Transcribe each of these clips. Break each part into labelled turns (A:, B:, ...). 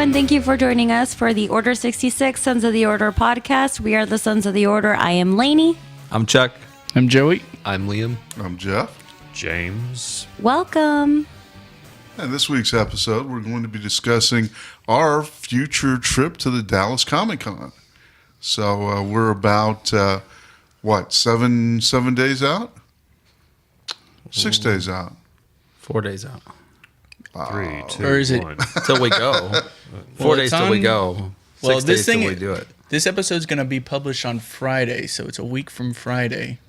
A: And thank you for joining us for the Order 66 Sons of the Order podcast. We are the Sons of the Order. I am Lainey.
B: I'm Chuck.
C: I'm Joey.
D: I'm Liam.
E: I'm Jeff.
F: James.
A: Welcome.
E: And this week's episode, we're going to be discussing our future trip to the Dallas Comic Con. So we're about, 7 days out? 6 days out.
B: 4 days out.
F: 3, 2,
C: Or is it
F: 1.
B: Till we go. 4 days till we go.
C: Well,
B: 6
C: this
B: days
C: thing,
B: till we do it.
C: This episode's going to be published on Friday, so it's a week from Friday.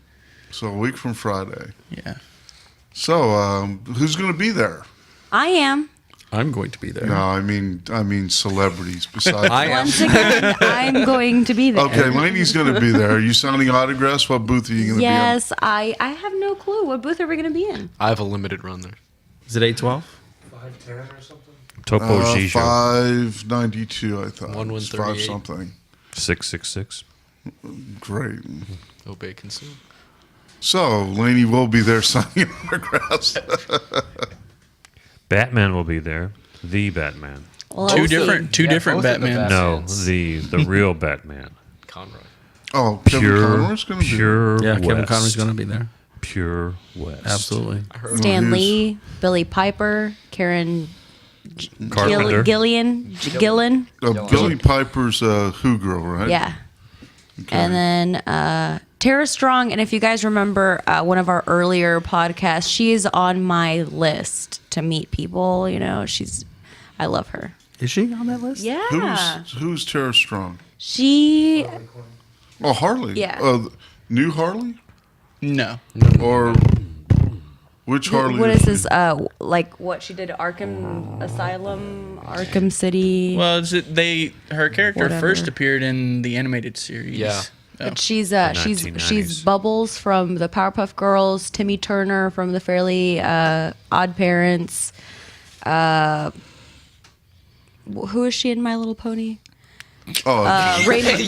E: So a week from Friday.
C: Yeah.
E: So who's going to be there?
A: I am.
B: I'm going to be there.
E: No, I mean celebrities besides.
B: I am.
A: Once again, I'm going to be there.
E: Okay, Lainey's going to be there. Are you signing autographs? What booth are you going to
A: Yes, I have no clue. What booth are we going to be in?
D: I have a limited run there.
B: Is it 812?
E: 510 or something?
F: Topo Gijo.
E: 592, I thought.
D: 1138.
E: 5 something.
F: 666.
E: Great.
D: Obey consume.
E: So, Lainey will be there signing autographs.
F: Batman will be there. The Batman.
A: Well,
C: Two
A: let's see.
C: different
D: both of the
C: Batmans.
F: No,
D: Batmans.
F: the real Batman.
D: Conroy.
E: Oh, Kevin Conroy's going to be there.
F: Pure
B: Yeah, Kevin
F: West.
B: Conroy's going to be there.
F: Pure West.
B: Absolutely.
D: I heard.
A: Stan Lee, Billy Piper, Karen
F: Carpenter.
A: Gillen.
E: Billy Piper's Who Girl, right?
A: Yeah.
E: Okay.
A: And then Tara Strong. And if you guys remember one of our earlier podcasts, she is on my list to meet people. You know, I love her.
B: Is she on that list?
A: Yeah.
E: Who's Tara Strong?
A: She,
E: Oh, Harley.
A: Yeah.
E: New Harley?
C: No.
E: Or which Harley?
A: what is this, like what she did at Arkham Asylum, Arkham City.
C: Well, her character
A: Whatever.
C: first appeared in the animated series.
D: Yeah.
C: Oh.
A: But she's
F: 1990s.
A: Bubbles from the Powerpuff Girls, Timmy Turner from the Fairly Odd Parents. Who is she in My Little Pony? Raymond.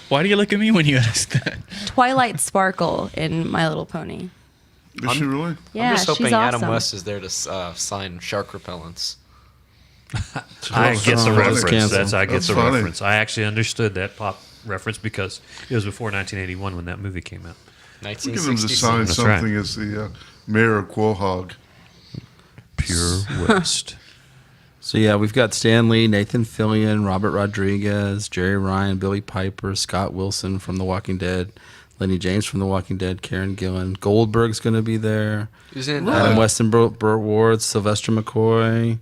C: Why do you look at me when you ask that?
A: Twilight Sparkle in My Little Pony.
E: Is she really?
A: Yeah,
D: I'm just hoping
A: she's awesome.
D: Adam West is there to sign shark repellents.
F: I get the
B: Oh,
F: reference.
B: canceled.
F: I get
E: That's
F: the
E: funny.
F: reference. I actually understood that pop reference because it was before 1981 when that movie came out.
E: We get them to
D: 1966.
E: sign
F: That's
E: something
F: right.
E: as the mayor of Quahog.
F: Pure West.
B: So, yeah, we've got Stan Lee, Nathan Fillion, Robert Rodriguez, Jerry Ryan, Billy Piper, Scott Wilson from The Walking Dead, Lenny James from The Walking Dead, Karen Gillan. Goldberg's going to be there.
D: Isn't
B: Adam Weston, Burt Ward, Sylvester McCoy,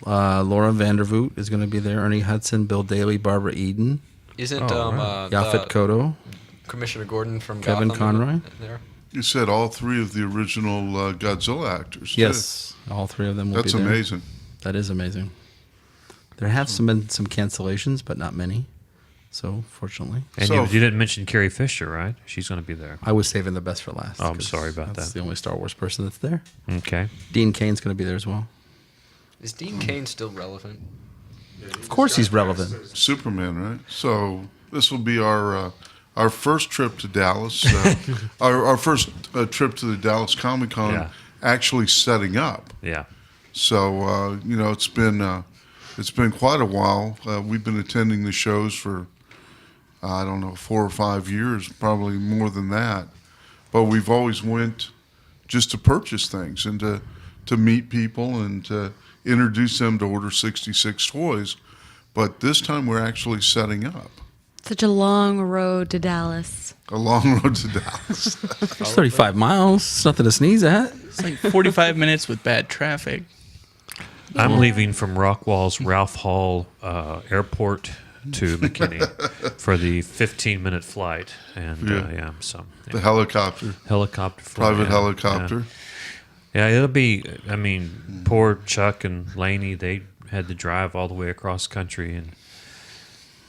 B: Laura Vandervoot is going to be there. Ernie Hudson, Bill Daly, Barbara Eden, Yaphet Kotto.
D: Commissioner Gordon from
B: Kevin
D: Gotham
B: Conroy?
D: there?
E: You said all three of the original Godzilla actors. too.
B: Yes, all three of them will
E: That's
B: be there.
E: amazing.
B: That is amazing. There have been some cancellations, but not many. So, fortunately.
F: And
E: So-
F: you didn't mention Carrie Fisher, right? She's going to be there.
B: I was saving the best for last.
F: Oh, I'm
B: 'cause
F: sorry about
B: that's
F: that.
B: the only Star Wars person that's there.
F: Okay.
B: Dean Kane's going to be there as well.
D: Is Dean Cain still relevant?
B: Of course he's relevant.
E: Superman, right? So this will be our first trip to Dallas. Our first trip to the Dallas Comic Con.
F: Yeah.
E: Actually setting up.
F: Yeah.
E: So it's been quite a while. We've been attending the shows for 4 or 5 years, probably more than that. But we've always went just to purchase things and to meet people and to introduce them to Order 66 toys. But this time we're actually setting up.
A: Such a long road to Dallas.
E: A long road to Dallas.
B: It's 35 miles. It's nothing to sneeze at.
C: It's like 45 minutes with bad traffic.
F: I'm leaving from Rockwall's Ralph Hall Airport to McKinney for the 15-minute flight. And
E: The helicopter.
F: helicopter flight.
E: Private helicopter.
F: Yeah, it'll be, poor Chuck and Laney, they had to drive all the way across country. And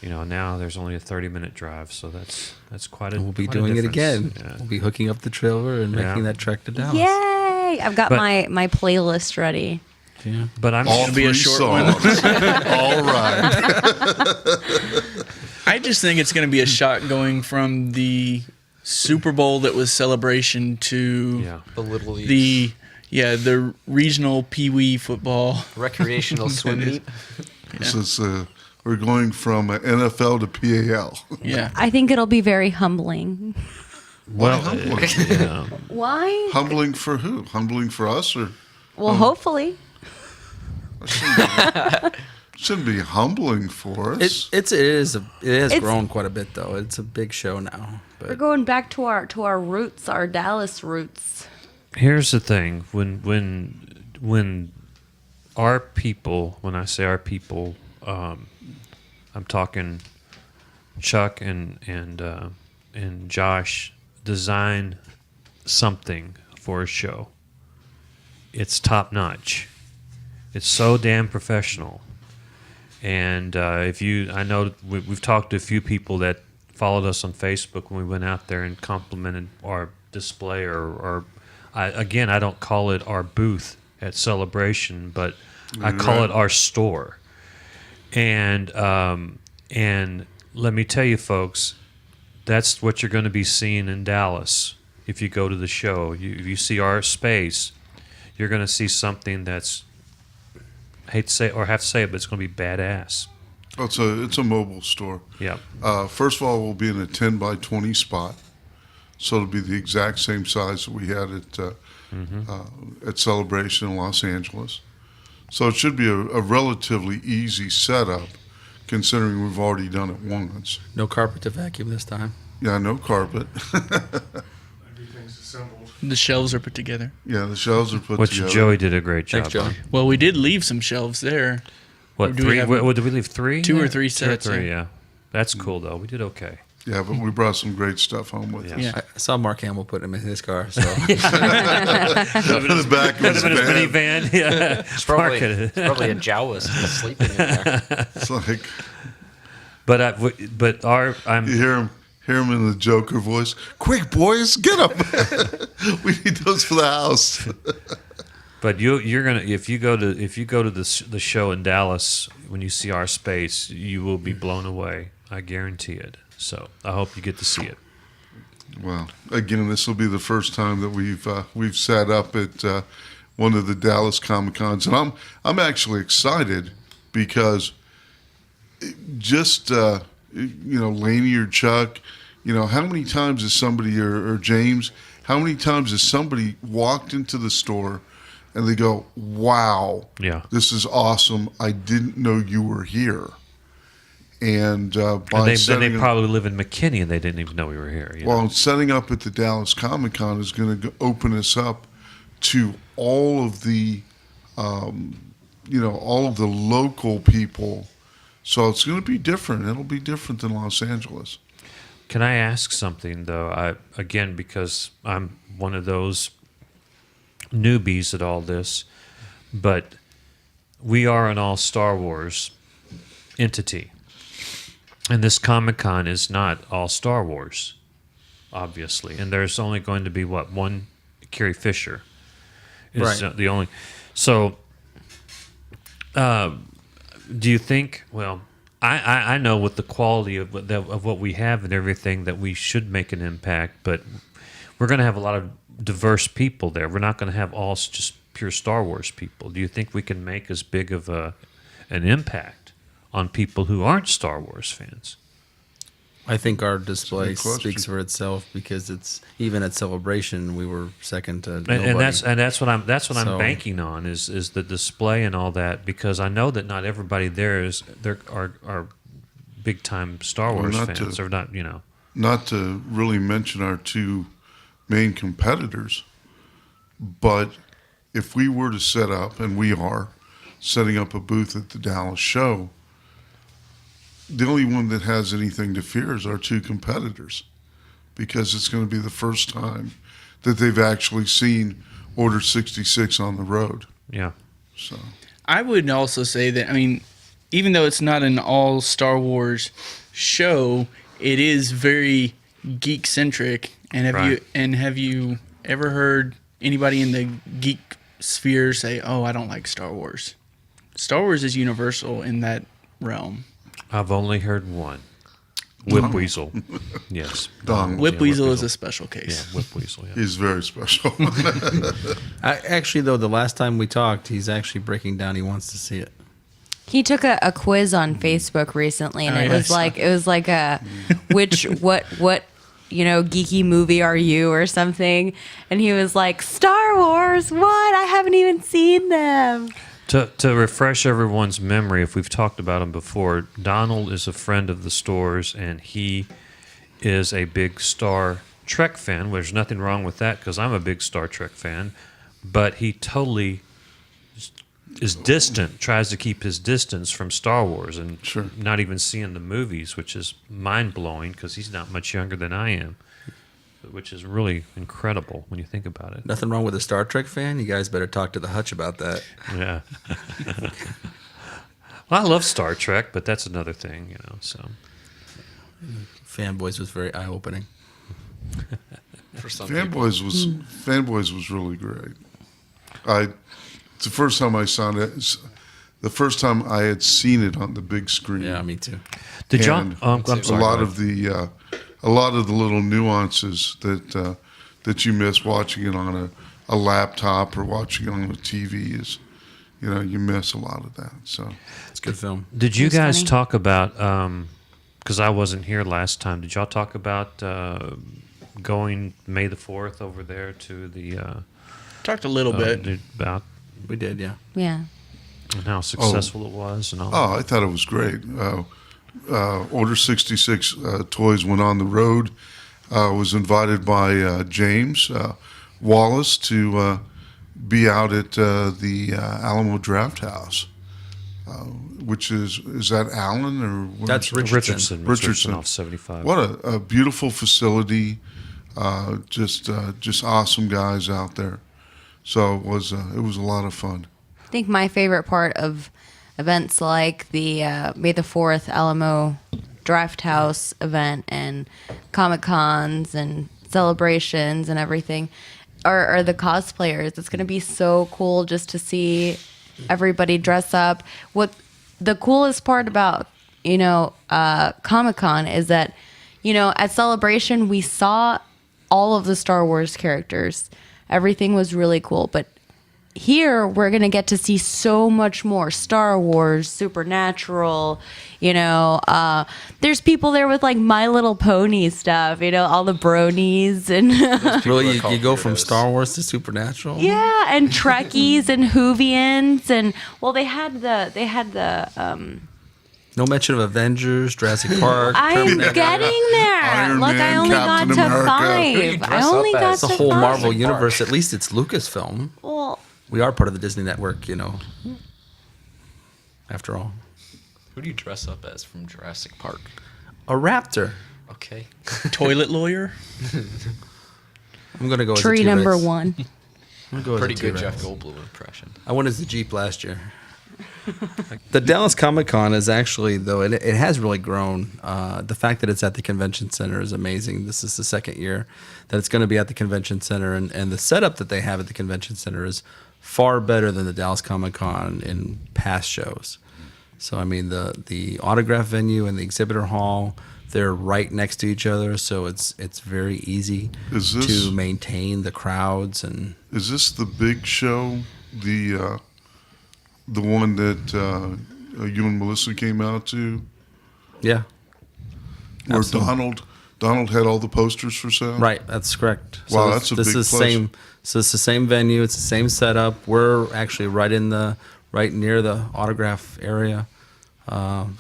F: Now there's only a 30-minute drive, so that's quite a.
B: We'll be
F: quite a
B: doing it
F: difference.
B: again.
F: Yeah.
B: We'll be hooking up the trailer and
F: Yeah.
B: making that trek to Dallas.
A: Yay! I've got
F: But-
A: my playlist ready.
B: Yeah.
F: But I'm
E: All
C: It'll be a
E: three
C: short one.
E: songs. All right.
C: I just think it's going to be a shock going from the Super Bowl that was Celebration to
F: yeah.
D: The Little Leagues.
C: the regional Pee Wee football.
D: recreational swim meet.
E: This is, we're going from NFL to PAL.
C: Yeah.
A: I think it'll be very humbling.
F: Well,
E: humbling?
F: yeah.
A: Why?
E: Humbling for who? Humbling for us, or
A: Well, hopefully.
E: shouldn't be humbling for us?
B: It has
A: It's-
B: grown quite a bit though. It's a big show now.
A: We're
B: But
A: going back to our roots, our Dallas roots.
F: Here's the thing: when our people, when I say our people, I'm talking Chuck and Josh design something for a show. It's top notch. It's so damn professional. And I know we've talked to a few people that followed us on Facebook when we went out there and complimented our display, or I don't call it our booth at Celebration, but I call it our store. And let me tell you, folks, that's what you're going to be seeing in Dallas if you go to the show. If you see our space, you're going to see something that's, hate to say or have to say it, but it's going to be badass.
E: Oh, it's a mobile store.
F: Yeah.
E: First of all, we'll be in a 10 by 20 spot, so it'll be the exact same size that we had at Celebration in Los Angeles. So it should be a relatively easy setup, considering we've already done it once.
B: no carpet to vacuum this time.
E: Yeah, no carpet.
G: Everything's assembled.
C: The shelves are put together.
E: Yeah, the shelves are put
F: Which
E: together.
F: Joey did a great job
B: Thanks, Joey.
F: on.
C: Well, we did leave some shelves there.
F: What,
C: Or do we
F: three?
C: have
F: What, did we leave three?
C: two or three
F: Two or
C: sets,
F: three,
C: yeah.
F: yeah. That's cool, though. We did okay.
E: Yeah, but we brought some great stuff home with
F: Yeah.
E: us.
C: Yeah.
B: I saw Mark Hamill put him in his car. So
E: In the back of
F: Could
E: his
F: have been his
E: van.
F: minivan. Yeah.
D: It's probably,
F: Park it.
D: it's probably a Jawas sleeping in there.
E: It's like
F: But I'm
E: you hear him in the Joker voice. Quick, boys, get them. We need those for the house.
F: But you're gonna if you go to the show in Dallas, when you see our space, you will be blown away. I guarantee it. So I hope you get to see it.
E: Well, again, this will be the first time that we've sat up at one of the Dallas Comic Cons, and I'm actually excited because just Laney or Chuck, how many times has somebody or James, how many times has somebody walked into the store and they go, "Wow,
F: Yeah.
E: this is awesome! I didn't know you were here." And by
F: And they
E: setting up-
F: probably live in McKinney and they didn't even know we were here. You know?
E: well, setting up at the Dallas Comic Con is going to open us up to all of the, all of the local people. So it's going to be different. It'll be different than Los Angeles.
F: Can I ask something though? Because I'm one of those newbies at all this, but we are an all Star Wars entity, and this Comic-Con is not all Star Wars, obviously. And there's only going to be one Carrie Fisher is
B: Right.
F: the only. So, do you think? Well, I know with the quality of what we have and everything that we should make an impact, but we're going to have a lot of diverse people there. We're not going to have all just pure Star Wars people. Do you think we can make as big of an impact on people who aren't Star Wars fans?
B: I think our display
E: That's a good
B: speaks
E: question.
B: for itself because it's even at Celebration we were second to nobody.
F: And that's what I'm
B: So-
F: banking on is the display and all that, because I know that not everybody there are big time Star
E: Well,
F: Wars
E: not
F: fans,
E: to-
F: or not,
E: Not to really mention our two main competitors, but if we were to set up, and we are setting up a booth at the Dallas show, the only one that has anything to fear is our two competitors, because it's going to be the first time that they've actually seen Order 66 on the road.
F: Yeah.
E: So
C: I would also say that, even though it's not an all Star Wars show, it is very geek centric. And have you ever heard anybody in the geek sphere say, "Oh, I don't like Star Wars"? Star Wars is universal in that realm.
F: I've only heard one. Whip Weasel. Yes.
E: Donald.
C: Whip
F: Yeah,
C: Weasel
F: Whip
C: is
F: Weasel.
C: a special case.
F: Yeah, Whip Weasel. Yeah.
E: He's very special.
B: Actually, though, the last time we talked, he's actually breaking down. He wants to see it.
A: He took a quiz on Facebook recently, and
C: Oh,
A: it
C: yeah, I
A: was
C: saw
A: like a what geeky movie are you or something, and he was like, Star Wars. What? I haven't even seen them.
F: To refresh everyone's memory, if we've talked about him before, Donald is a friend of the stores, and he is a big Star Trek fan. There's nothing wrong with that because I'm a big Star Trek fan, but he totally is distant, tries to keep his distance from Star Wars and
E: Sure.
F: not even seeing the movies, which is mind-blowing because he's not much younger than I am, which is really incredible when you think about it.
B: Nothing wrong with a Star Trek fan. You guys better talk to the Hutch about that.
F: Yeah. Well, I love Star Trek, but that's another thing, so.
B: Fanboys was very eye-opening.
D: For some people.
E: Fanboys was really great. It's the first time I saw it. The first time I had seen it on the big screen.
B: Yeah, me too.
F: Did y'all?
E: And
F: I'm sorry,
E: a lot
F: go
E: of the little nuances that you miss watching it on a laptop or watching it on a TV is, you miss a lot of that. So
B: It's a good film.
F: Did you
A: That's
F: guys
A: funny.
F: talk about, because I wasn't here last time, did y'all talk about going May the 4th over there to the,
C: Talked a little bit.
F: about
B: We did, yeah.
A: Yeah.
F: and how successful it was and all
E: Oh, I thought it was great. Order 66 Toys went on the road. Was invited by James Wallace to be out at the Alamo Draft House, which is that Allen or where
B: That's
E: is it?
F: Richardson.
E: Richardson.
F: Off 75.
E: What a beautiful facility. Just awesome guys out there. So it was a lot of fun.
A: I think my favorite part of events like the May the 4th Alamo Draft House event and Comic Cons and celebrations and everything are the cosplayers. It's going to be so cool just to see everybody dress up. What the coolest part about, Comic Con is that, at Celebration, we saw all of the Star Wars characters. Everything was really cool, but here we're going to get to see so much more Star Wars, Supernatural, there's people there with like My Little Pony stuff, all the bronies and
B: Really,
D: are
B: you go
D: called
B: from
D: weirdos.
B: Star Wars to Supernatural?
A: yeah, and Trekkies and Whovians and they had the
B: No mention of Avengers, Jurassic Park.
A: I'm getting there.
E: Iron
A: Look, I
E: Man,
A: only
E: Captain
A: got to
E: America.
D: Who do you
A: 5. I
D: dress
A: only
D: up
A: got
D: as?
A: to
B: the whole
A: 5.
B: Marvel
D: Park.
B: universe. At least it's Lucasfilm.
A: Well,
B: We are part of the Disney Network, after all.
D: Who do you dress up as from Jurassic Park?
B: A raptor.
D: Okay.
C: Toilet lawyer.
B: I'm going to go
A: tree
B: as a
A: number
B: T-Rex.
A: 1.
B: I'm gonna go as a
D: Pretty good
B: T-Rex.
D: Jeff Goldblum impression.
B: I went as the Jeep last year. The Dallas Comic Con is actually, though, it has really grown. The fact that it's at the convention center is amazing. This is the second year that it's going to be at the convention center, and the setup that they have at the convention center is far better than the Dallas Comic Con in past shows. So, I mean, the autograph venue and the exhibitor hall, they're right next to each other, so it's very easy
E: Is this-
B: to maintain the crowds. And
E: Is this the big show? The one that you and Melissa came out to,
B: yeah,
E: where
B: Absolutely.
E: Donald had all the posters for sale?
B: right, that's correct.
E: Wow,
B: this-
E: that's a
B: this
E: big
B: is
E: plus.
B: same. So it's the same venue. It's the same setup. We're actually right near the autograph area,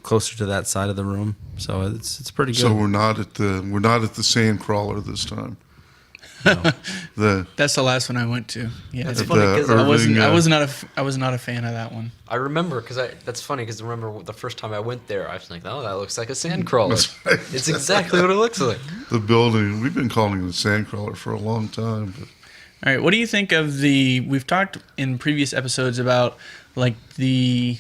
B: closer to that side of the room. So it's pretty good.
E: So we're not at the sand crawler this time. The
C: That's the last one I went to. Yeah,
D: That's
C: it's
D: funny
E: the
D: 'cause
C: I wasn't.
E: Irving,
C: I was not a fan of that one.
D: I remember that's funny because remember the first time I went there, I was like, "Oh, that looks like a sand crawler."
E: That's right.
D: It's exactly what it looks like.
E: the building. We've been calling it a sand crawler for a long time. But
C: All right, what do you think of we've talked in previous episodes about like the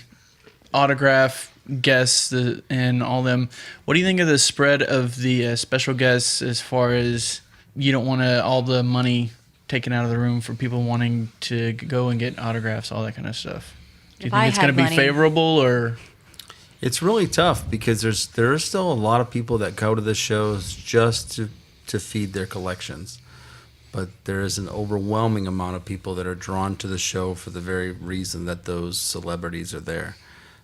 C: autograph guests and all them. What do you think of the spread of the special guests as far as you don't want all the money taken out of the room for people wanting to go and get autographs, all that kind of stuff? Do you
A: If
C: think
A: I
C: it's going to
A: had
C: be
A: money-
C: favorable or?
B: It's really tough because there are still a lot of people that go to the shows just to feed their collections. But there is an overwhelming amount of people that are drawn to the show for the very reason that those celebrities are there.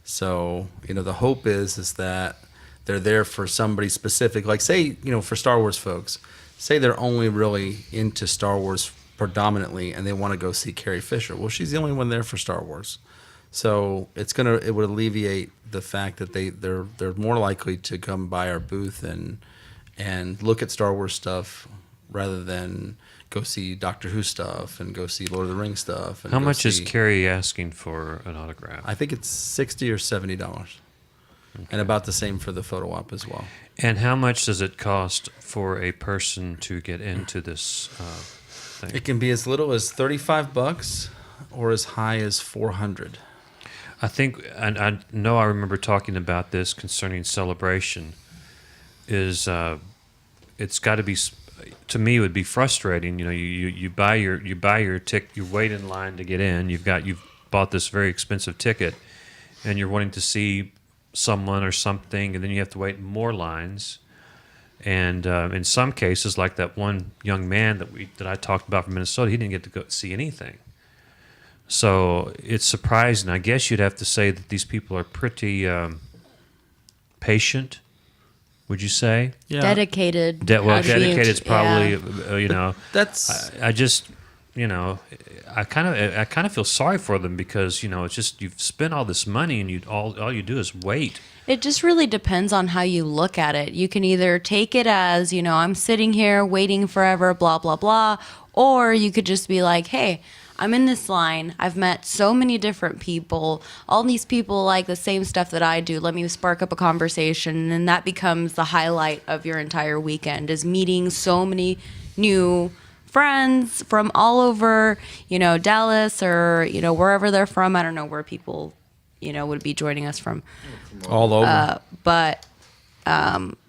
B: So, the hope is that they're there for somebody specific. Like, say, for Star Wars folks, say they're only really into Star Wars predominantly and they want to go see Carrie Fisher. Well, she's the only one there for Star Wars. So it would alleviate the fact that they're more likely to come by our booth and look at Star Wars stuff rather than go see Doctor Who stuff and go see Lord of the Rings stuff. And
F: How much is Carrie asking for an autograph?
B: I think it's $60 or $70, and about the same for the photo op as well.
F: And how much does it cost for a person to get into this thing?
B: It can be as little as $35 or as high as $400.
F: I think, and I know I remember talking about this concerning Celebration, is it's got to be, to me, it would be frustrating. You buy your ticket, you wait in line to get in. You've bought this very expensive ticket, and you're wanting to see someone or something, and then you have to wait in more lines. And in some cases, like that one young man that I talked about from Minnesota, he didn't get to go see anything. So it's surprising. I guess you'd have to say that these people are pretty patient. Would you say?
B: Yeah.
A: Dedicated.
F: Dedicated is probably
A: yeah.
B: That's
F: I just I kind of feel sorry for them because it's just you've spent all this money and all you do is wait.
A: It just really depends on how you look at it. You can either take it as, I'm sitting here waiting forever, blah, blah, blah, or you could just be like, hey, I'm in this line. I've met so many different people. All these people like the same stuff that I do. Let me spark up a conversation. And that becomes the highlight of your entire weekend, is meeting so many new friends from all over, Dallas or, wherever they're from. I don't know where people, would be joining us from.
B: all over.
A: But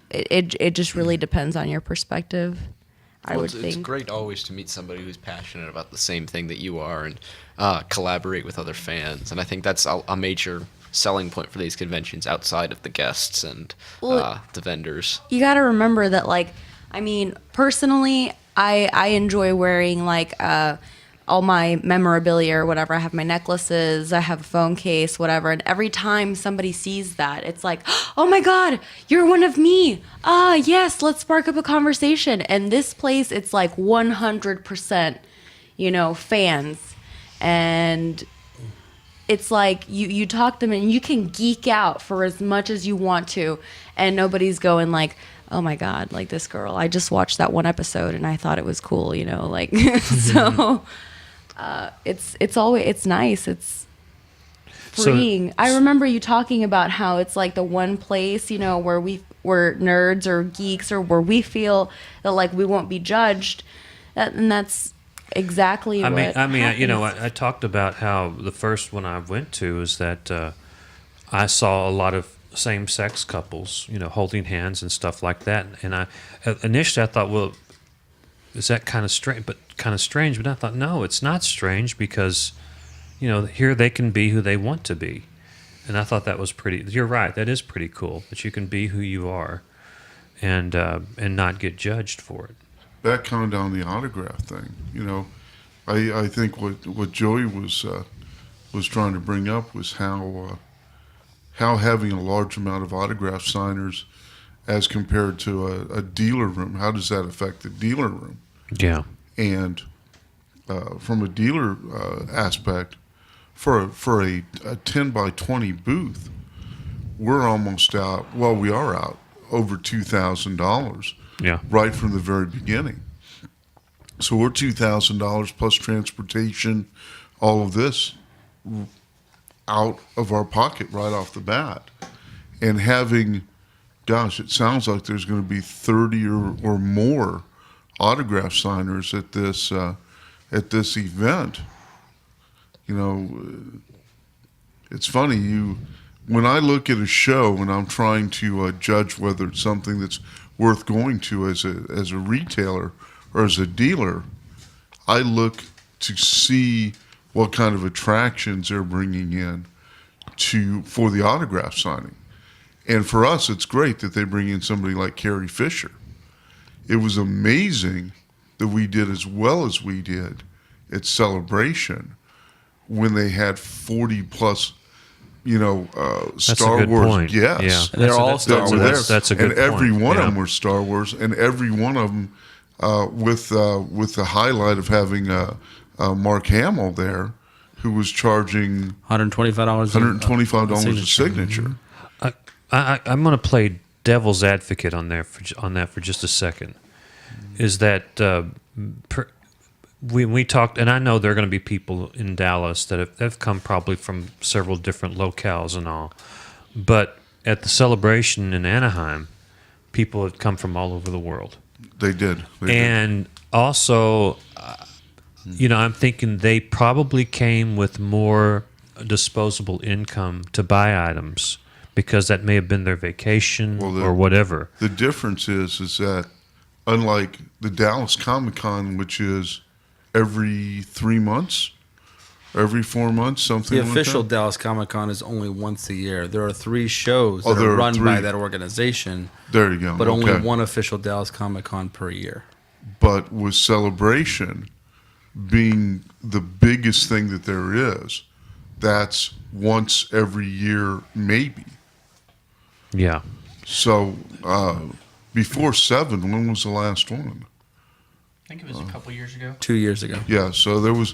A: it just really depends on your perspective. I would
D: It's
A: think.
D: great always to meet somebody who's passionate about the same thing that you are and collaborate with other fans. And I think that's a major selling point for these conventions outside of the guests and the vendors.
A: You got to remember that, personally, I enjoy wearing, all my memorabilia or whatever. I have my necklaces, I have a phone case, whatever. And every time somebody sees that, it's like, oh my God, you're one of me. Yes, let's spark up a conversation. And this place, it's like 100%, fans. And it's like you talk to them and you can geek out for as much as you want to. And nobody's going like, oh my God, like this girl, I just watched that one episode and I thought it was cool, so... it's nice. It's freeing. I remember you talking about how it's like the one place, where we're nerds or geeks or where we feel that we won't be judged. And that's exactly what happens.
F: I talked about how the first one I went to is that I saw a lot of same-sex couples, holding hands and stuff like that. And initially I thought, well, is that kind of strange? But I thought, no, it's not strange because, here they can be who they want to be. And I thought that was pretty, you're right, that is pretty cool, that you can be who you are and not get judged for it.
E: Back coming down the autograph thing, I think what Joey was trying to bring up was how having a large amount of autograph signers as compared to a dealer room, how does that affect the dealer room?
F: Yeah.
E: And from a dealer aspect, for a 10 by 20 booth, we're almost out. Well, we are out over $2,000.
F: Yeah.
E: Right from the very beginning. So we're $2,000 plus transportation, all of this out of our pocket right off the bat, and having, gosh, it sounds like there's going to be 30 or more autograph signers at this event. It's funny, when I look at a show and I'm trying to judge whether it's something that's worth going to as a retailer or as a dealer, I look to see what kind of attractions they're bringing in for the autograph signing. And for us, it's great that they bring in somebody like Carrie Fisher. It was amazing that we did as well as we did at Celebration when they had 40 plus, Star
F: good
E: Wars
F: point.
E: guests.
F: Yeah.
B: And they're all
E: that
B: Star
E: were
B: Wars.
E: there.
F: That's a good
E: and every
F: point.
E: one of
F: Yeah.
E: them were Star Wars, and every one of them with the highlight of having Mark Hamill there, who was charging
B: $125.
E: $125 a signature.
F: I'm going to play devil's advocate on that for just a second. Is that we talked, and I know there are going to be people in Dallas that have come probably from several different locales and all, but at the celebration in Anaheim, people had come from all over the world.
E: They did.
F: And also, I'm thinking they probably came with more disposable income to buy items because that may have been their vacation or whatever.
E: The difference is that unlike the Dallas Comic Con, which is every 3 months, every 4 months, something
B: The
E: like
B: official
E: that.
B: Dallas Comic Con is only once a year. There are 3 shows that
E: there
B: are
E: are
B: run by
E: 3.
B: that organization,
E: There you go.
B: but only
E: Okay.
B: one official Dallas Comic Con per year.
E: But with Celebration being the biggest thing that there is, that's once every year, maybe.
F: Yeah.
E: So before 7, when was the last one?
C: I think it was a couple years ago.
B: 2 years ago.
E: Yeah, so there was,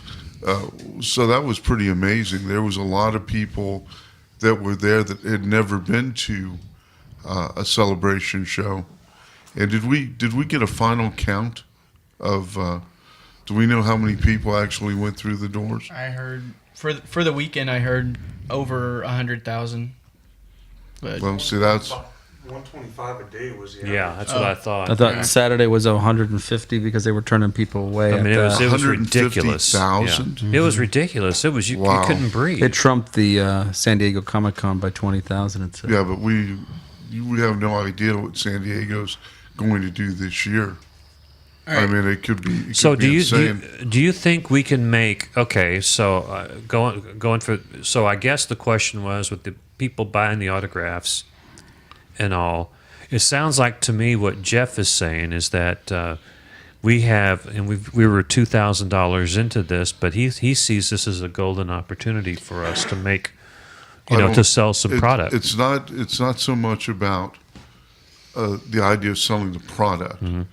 E: so that was pretty amazing. There was a lot of people that were there that had never been to a Celebration show. And did we get a final count of? Do we know how many people actually went through the doors?
C: I heard for the weekend. I heard over 100,000. But
E: Well, see, that's
G: 125 a day was the
F: Yeah,
G: average.
F: that's what I thought.
B: I thought Saturday was 150 because they were turning people away.
F: I mean, it was
E: 150,000?
F: ridiculous. Yeah. It was ridiculous. It was you
E: Wow.
F: couldn't breathe.
B: It trumped the San Diego Comic Con by 20,000. It said.
E: yeah, but we have no idea what San Diego's going to do this year. I mean, it could be.
F: So do you
E: insane.
F: do you think we can make So going for I guess the question was with the people buying the autographs and all. It sounds like to me what Jeff is saying is that we have, and we were $2,000 into this, but he sees this as a golden opportunity for us to make, to sell some product.
E: It's not so much about the idea of selling the product.
F: Mm-hmm.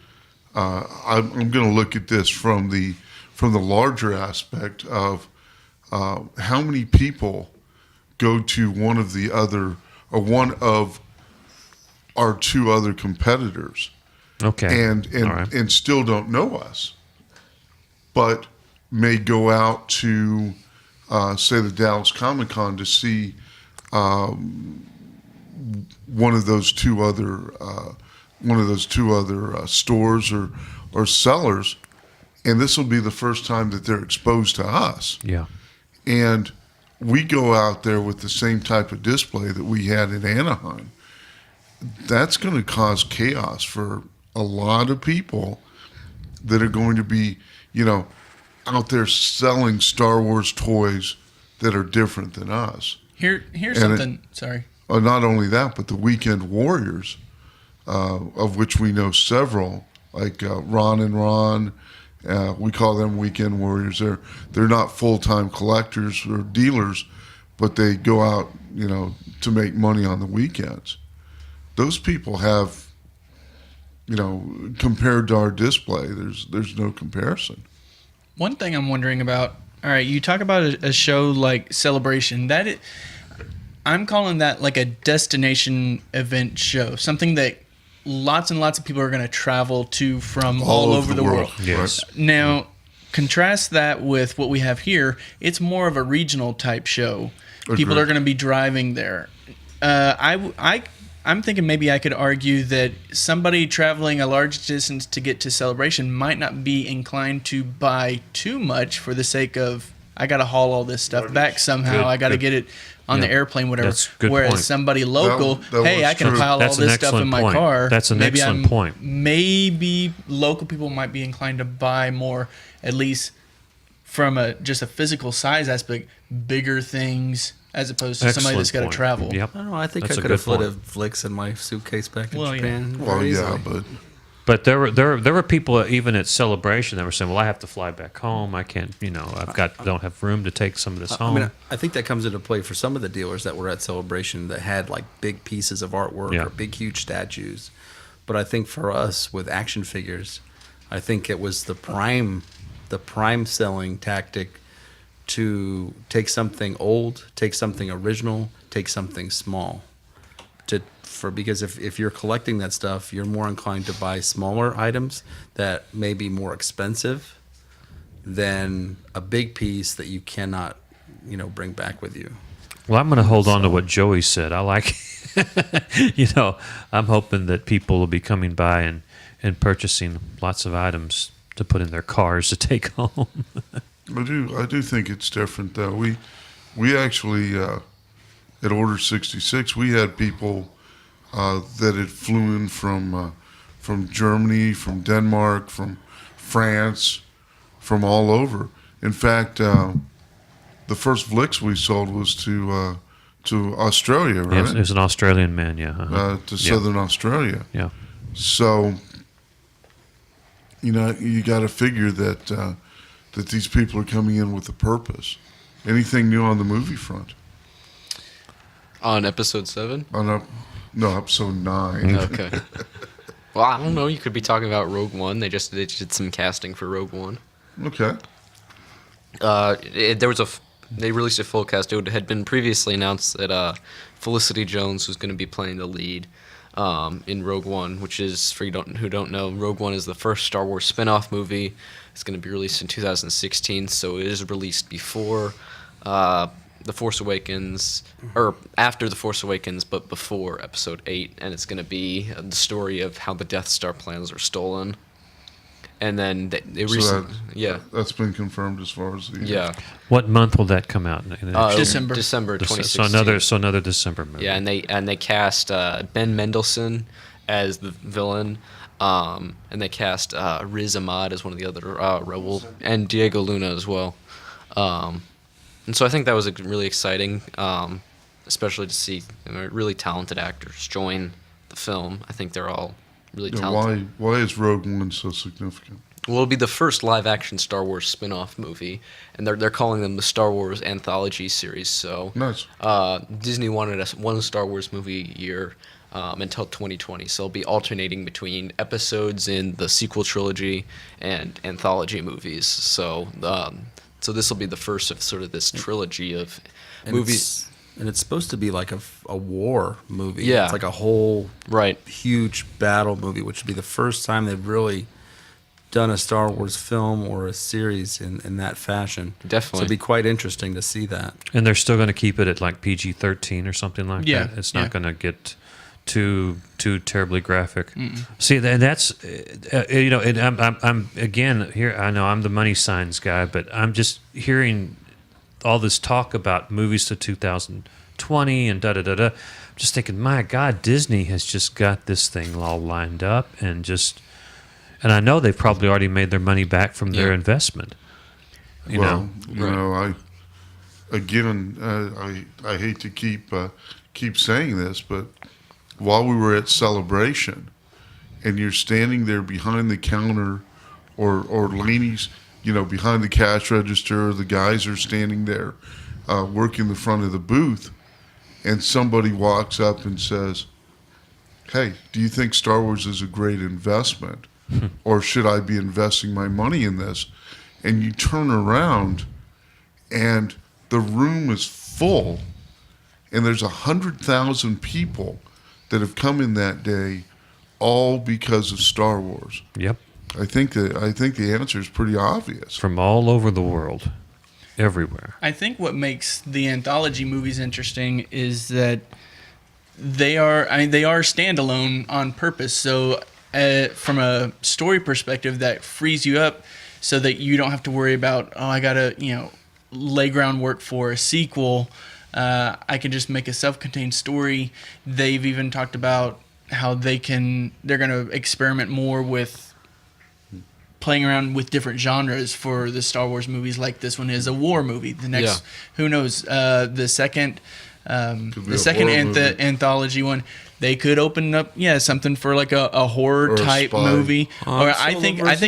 E: I'm going to look at this from the larger aspect of how many people go to one of our 2 other competitors
F: Okay.
E: and
F: All right.
E: and still don't know us, but may go out to say the Dallas Comic Con to see one of those two other stores or sellers, and this will be the first time that they're exposed to us.
F: Yeah.
E: And we go out there with the same type of display that we had in Anaheim. That's going to cause chaos for a lot of people that are going to be, out there selling Star Wars toys that are different than us.
C: here's
E: And
C: something. Sorry.
E: Not only that, but the Weekend Warriors, of which we know several, like Ron and Ron. We call them Weekend Warriors. They're not full-time collectors or dealers, but they go out, to make money on the weekends. Those people have, compared to our display, there's no comparison.
C: One thing I'm wondering about. All right, you talk about a show like Celebration. I'm calling that like a destination event show, something that lots and lots of people are going to travel to from all over the world.
F: Yes.
E: Right?
C: Now, contrast that with what we have here. It's more of a regional type show. People
E: Agreed.
C: are going to be driving there. I'm thinking maybe I could argue that somebody traveling a large distance to get to Celebration might not be inclined to buy too much for the sake of I got to haul all this stuff back somehow.
F: Good,
C: I got to
F: good.
C: get it on the
F: Yeah.
C: airplane, whatever.
F: That's a good
C: Whereas
F: point.
C: somebody local,
E: That
C: hey,
E: was
C: I can
E: true.
C: pile
F: That's
C: all
F: an
C: this stuff in
F: excellent
C: my
F: point.
C: car.
F: That's an excellent point.
C: Maybe local people might be inclined to buy more, at least from just a physical size aspect, bigger things as opposed to somebody that's got to
F: point.
C: travel.
F: Yep.
B: I don't know. I think
F: That's
B: I
F: a
B: could have
F: good
B: put a
F: point.
B: Flicks in my suitcase back in
C: Well, yeah.
B: Japan.
E: Well,
B: very
E: yeah,
B: easily.
F: But there were people even at Celebration that were saying, "Well, I have to fly back home. I can't. Don't have room to take some of this
B: I
F: home."
B: mean, I think that comes into play for some of the dealers that were at Celebration that had like big pieces of artwork
F: Yeah.
B: or big, huge statues. But I think for us with action figures, I think it was the prime selling tactic to take something old, take something original, take something small. Because if you're collecting that stuff, you're more inclined to buy smaller items that may be more expensive than a big piece that you cannot, bring back with you.
F: Well, I'm going to hold on to what Joey said. I like, I'm hoping that people will be coming by and purchasing lots of items to put in their cars to take home.
E: I do think it's different though. We actually at Order 66 we had people that had flew in from Germany, from Denmark, from France, from all over. In fact, the first Vlix we sold was to Australia, right?
F: It was an Australian man, yeah.
E: To Southern Australia.
F: Yeah.
E: So, you got to figure that that these people are coming in with a purpose. Anything new on the movie front?
D: On episode 7?
E: No, episode 9.
D: Okay. Well, I don't know. You could be talking about Rogue One. They did some casting for Rogue One.
E: Okay.
D: They released a full cast. It had been previously announced that Felicity Jones was going to be playing the lead in Rogue One, which is, for who don't know, Rogue One is the first Star Wars spin-off movie. It's going to be released in 2016, so it is released before The Force Awakens, or after The Force Awakens, but before Episode 8, and it's going to be the story of how the Death Star plans are stolen. And then
E: That's been confirmed as far as the
D: yeah.
F: What month will that come out?
C: December.
D: December
F: So
D: 2016.
F: another December movie.
D: Yeah, and they cast Ben Mendelsohn as the villain, and they cast Riz Ahmed as one of the other rebel, and Diego Luna as well. And so I think that was really exciting, especially to see really talented actors join the film. I think they're all really talented.
E: Why is Rogue One so significant?
D: Well, it'll be the first live-action Star Wars spin-off movie, and they're calling them the Star Wars Anthology series. So
E: Nice.
D: Disney wanted one Star Wars movie a year until 2020. So it'll be alternating between episodes in the sequel trilogy and anthology movies. So this will be the first of sort of this trilogy of movies.
B: And it's supposed to be like a war movie.
D: Yeah.
B: It's like a whole
D: Right.
B: huge battle movie, which would be the first time they've really done a Star Wars film or a series in that fashion.
D: Definitely.
B: So it'd be quite interesting to see that.
F: And they're still going to keep it at like PG-13 or something like
C: Yeah,
F: that. It's not
C: yeah.
F: going to get too terribly graphic. See, that's and I'm again here. I know I'm the money signs guy, but I'm just hearing all this talk about movies to 2020 and da da da da. I'm just thinking, my God, Disney has just got this thing all lined up and I know they've probably already made their money back from their
D: Yeah.
F: investment. You
E: Well,
F: know,
E: I hate to keep saying this, but while we were at Celebration, and you're standing there behind the counter, or ladies, behind the cash register, the guys are standing there, working the front of the booth, and somebody walks up and says, "Hey, do you think Star Wars is a great investment, or should I be investing my money in this?" And you turn around, and the room is full, and there's 100,000 people that have come in that day, all because of Star Wars.
F: yep,
E: I think the answer is pretty obvious.
F: from all over the world, everywhere.
C: I think what makes the anthology movies interesting is that they are standalone on purpose. So from a story perspective, that frees you up so that you don't have to worry about, I gotta lay groundwork for a sequel. I can just make a self-contained story. They've even talked about how they're going to experiment more with playing around with different genres for the Star Wars movies. Like this one is a war movie. The next, who knows? The second anthology one, they could open up, something for like a horror type movie, or I think like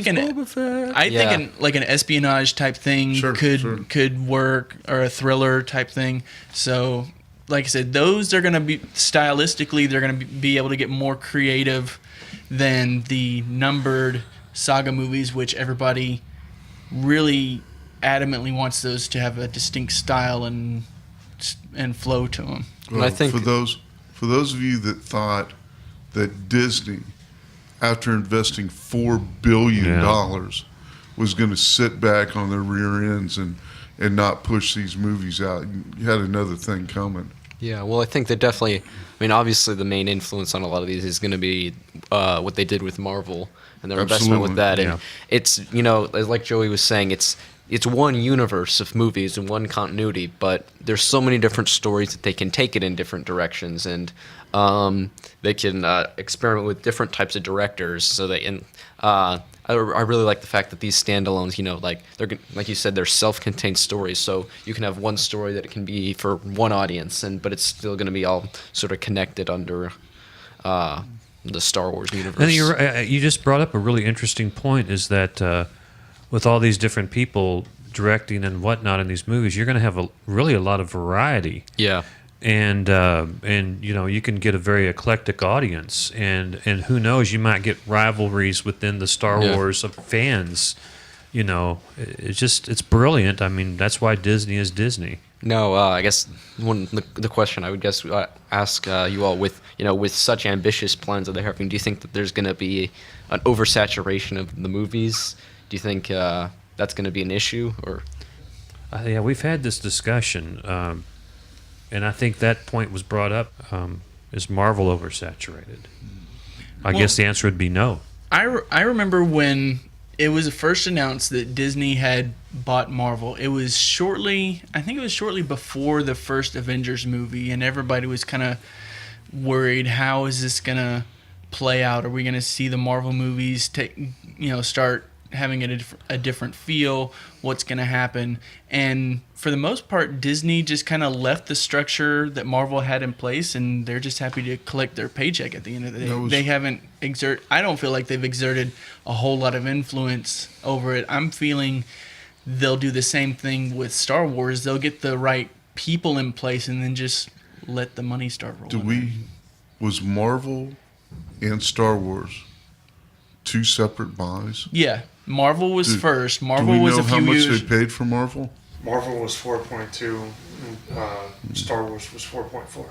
C: an espionage type thing could work, or a thriller type thing. So, like I said, those are going to be stylistically, they're going to be able to get more creative than the numbered saga movies, which everybody really adamantly wants those to have a distinct style and flow to them.
E: Well,
D: I think
E: for those of you that thought that Disney, after investing $4 billion, was going to sit back on their rear ends and not push these movies out, you had another thing coming.
D: Yeah, well, I think they definitely. I mean, obviously, the main influence on a lot of these is going to be what they did with Marvel and their investment with that. And it's, like Joey was saying, it's one universe of movies and one continuity, but there's so many different stories that they can take it in different directions, and they can experiment with different types of directors. So I really like the fact that these standalones, they're like you said, they're self-contained stories. So you can have one story that it can be for one audience, but it's still going to be all sort of connected under the Star Wars universe.
F: And you just brought up a really interesting point, is that with all these different people directing and whatnot in these movies, you're going to have really a lot of variety.
D: Yeah.
F: And you can get a very eclectic audience, and who knows, you might get rivalries within the Star Wars fans. It's brilliant. I mean, that's why Disney is Disney.
D: No, I guess the question I would ask you all, with such ambitious plans that they're having, do you think that there's going to be an oversaturation of the movies? Do you think that's going to be an issue, or?
F: Yeah, we've had this discussion. And I think that point was brought up. Is Marvel oversaturated? I guess the answer would be no.
C: I remember when it was first announced that Disney had bought Marvel. I think it was shortly before the first Avengers movie, and everybody was kind of worried, how is this going to play out? Are we going to see the Marvel movies start having a different feel? What's going to happen? And for the most part, Disney just kind of left the structure that Marvel had in place, and they're just happy to collect their paycheck at the end of the day. They haven't I don't feel like they've exerted a whole lot of influence over it. I'm feeling they'll do the same thing with Star Wars. They'll get the right people in place and then just let the money start rolling.
E: Was Marvel and Star Wars two separate buys?
C: Yeah. Marvel was first. Marvel was a few years.
E: Do we know how much they paid for Marvel?
G: Marvel was 4.2, and Star Wars was 4.4.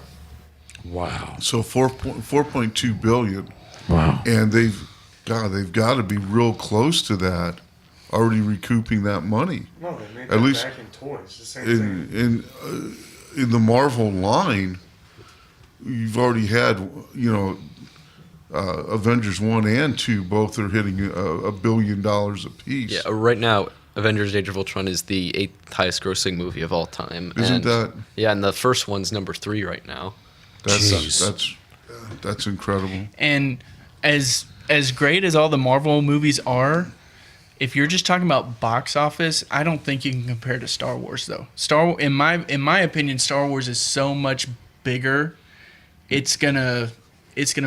B: Wow.
E: So 4.2 billion.
B: Wow.
E: And they've got to be real close to that, already recouping that money.
G: No, they made
E: At
G: that
E: least
G: back in toys. The same thing.
E: In the Marvel line, you've already had, Avengers 1 and 2 both are hitting $1 billion apiece.
D: Yeah, right now, Avengers Age of Ultron is the 8th highest grossing movie of all time.
E: Isn't that?
D: Yeah, and the first one's number 3 right now.
E: That's incredible.
C: And as great as all the Marvel movies are, if you're just talking about box office, I don't think you can compare to Star Wars, though. In my opinion, Star Wars is so much bigger. It's gonna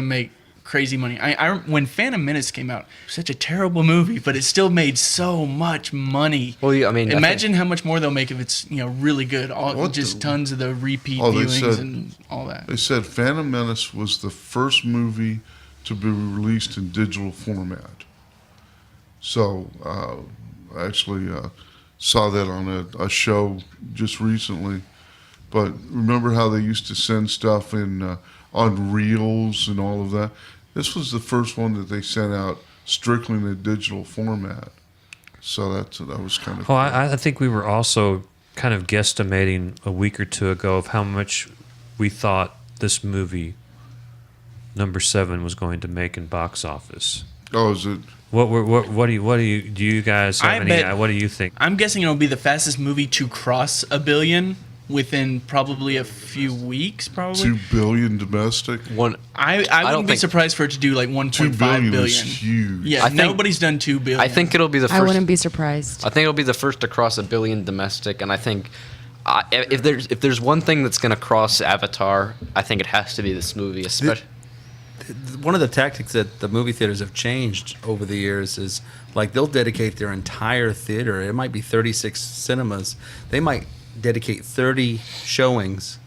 C: make crazy money. When Phantom Menace came out, it was such a terrible movie, but it still made so much money.
D: Well, yeah, I mean,
C: imagine how much more they'll make if it's really good. Tons of the repeat viewings and all that.
E: They said Phantom Menace was the first movie to be released in digital format. So I actually saw that on a show just recently. But remember how they used to send stuff in on reels and all of that? This was the first one that they sent out strictly in a digital format. So that was kind of
F: cool. I think we were also kind of guesstimating a week or two ago of how much we thought this movie, number 7, was going to make in box office.
E: Oh, is it?
F: What do you guys have what do you think?
C: I'm guessing it'll be the fastest movie to cross $1 billion within probably a few weeks. Probably
E: 2 billion domestic.
C: I wouldn't be surprised for it to do like 1.5
E: 2 billion
C: billion.
E: is huge.
C: Yeah, nobody's done 2 billion.
D: I think it'll be the first.
A: I wouldn't be surprised.
D: I think it'll be the first to cross $1 billion domestic, and I think if there's one thing that's going to cross Avatar, I think it has to be this movie, especially.
B: One of the tactics that the movie theaters have changed over the years is like they'll dedicate their entire theater. It might be 36 cinemas. They might dedicate 30 showings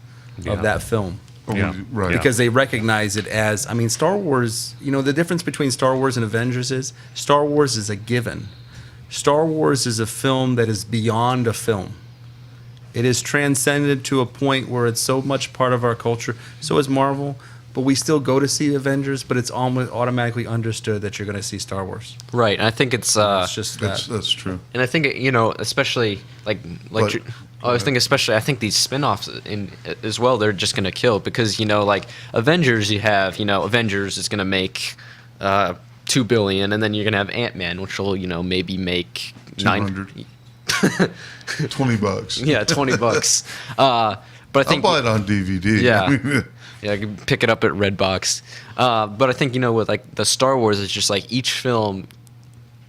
B: of that film.
F: Yeah.
E: Right.
B: Because they recognize it as, I mean, Star Wars, the difference between Star Wars and Avengers is Star Wars is a given. Star Wars is a film that is beyond a film. It is transcended to a point where it's so much part of our culture. So is Marvel. But we still go to see Avengers, but it's almost automatically understood that you're going to see Star Wars.
D: Right, and I think it's
B: just that.
E: That's true.
D: and I think especially I think these spin-offs as well, they're just going to kill because like Avengers, you have Avengers is going to make $2 billion, and then you're going to have Ant-Man, which will maybe make
E: 200. $20.
D: Yeah, $20. But I think
E: I'll buy it on DVD.
D: Yeah. Yeah, I can pick it up at Redbox. But I think with like the Star Wars, it's just like each film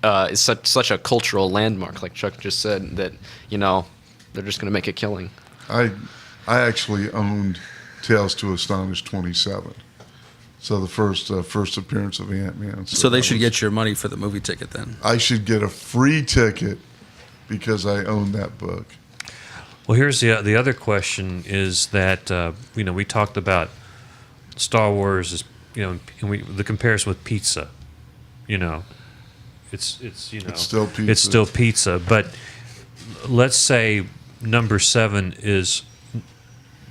D: is such a cultural landmark, like Chuck just said, that they're just going to make a killing.
E: I actually owned Tales to Astonish 27. So the first appearance of Ant-Man.
B: So they should get your money for the movie ticket then.
E: I should get a free ticket because I own that book.
F: Well, here's the other question is that we talked about Star Wars is and the comparison with pizza, it's
E: still pizza.
F: It's still pizza, but let's say number 7 is,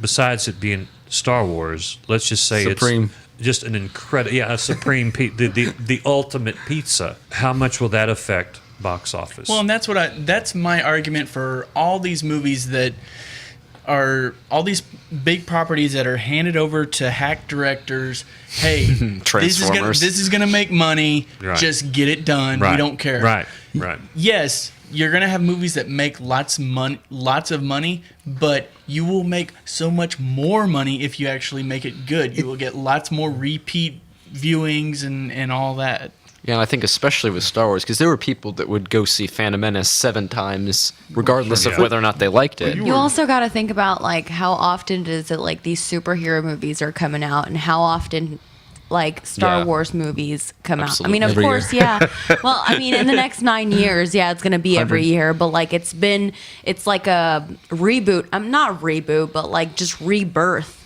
F: besides it being Star Wars, let's just say
B: Supreme.
F: It's just an incredible a supreme the ultimate pizza. How much will that affect box office?
C: Well, and that's my argument for all these movies that are all these big properties that are handed over to hack directors. Hey, this is gonna make money.
F: Right.
C: Just get it done.
F: Right.
C: We don't care.
F: Right.
C: Yes, you're gonna have movies that make lots of money, but you will make so much more money if you actually make it good. You will get lots more repeat viewings and all that.
D: Yeah, and I think especially with Star Wars, because there were people that would go see Phantom Menace 7 times, regardless of whether or not they liked it.
A: You also got to think about like how often is it like these superhero movies are coming out, and how often like Star Wars movies come out. I mean, of course, yeah. Well, I mean, in the next 9 years, yeah, it's going to be every year. But like it's like a reboot. I'm not reboot, but like just rebirth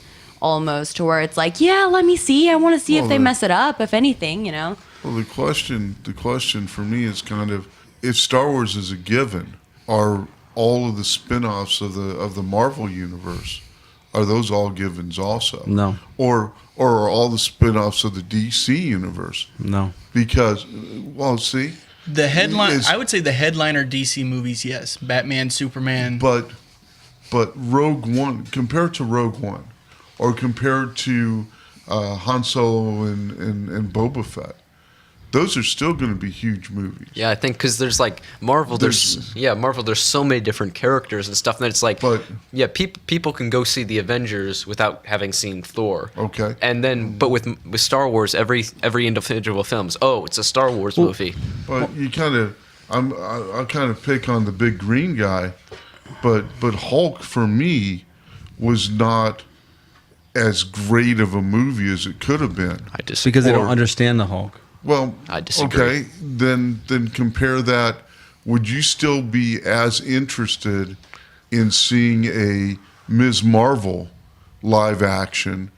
A: almost, to where it's like, yeah, let me see. I want to see if they mess it up, if anything,
E: Well, the question for me is kind of, if Star Wars is a given, are all of the spin-offs of the Marvel universe, are those all givens also?
B: No.
E: Or are all the spin-offs of the DC universe?
B: No.
E: Because, well, see,
C: The headline, I would say the headliner DC movies, yes. Batman, Superman.
E: but Rogue One, compared to Rogue One, or compared to Han Solo and Boba Fett, those are still going to be huge movies.
D: Yeah, I think because there's like Marvel, there's so many different characters and stuff that it's like, people can go see the Avengers without having seen Thor.
E: Okay.
D: And then, but with Star Wars, every individual film's, it's a Star Wars movie.
E: But you kind of, I'll kind of pick on the big green guy, but Hulk for me was not as great of a movie as it could have been.
D: I disagree.
B: Because they don't understand the Hulk.
E: Well,
D: I disagree.
E: Okay, then compare that. Would you still be as interested in seeing a Ms. Marvel live action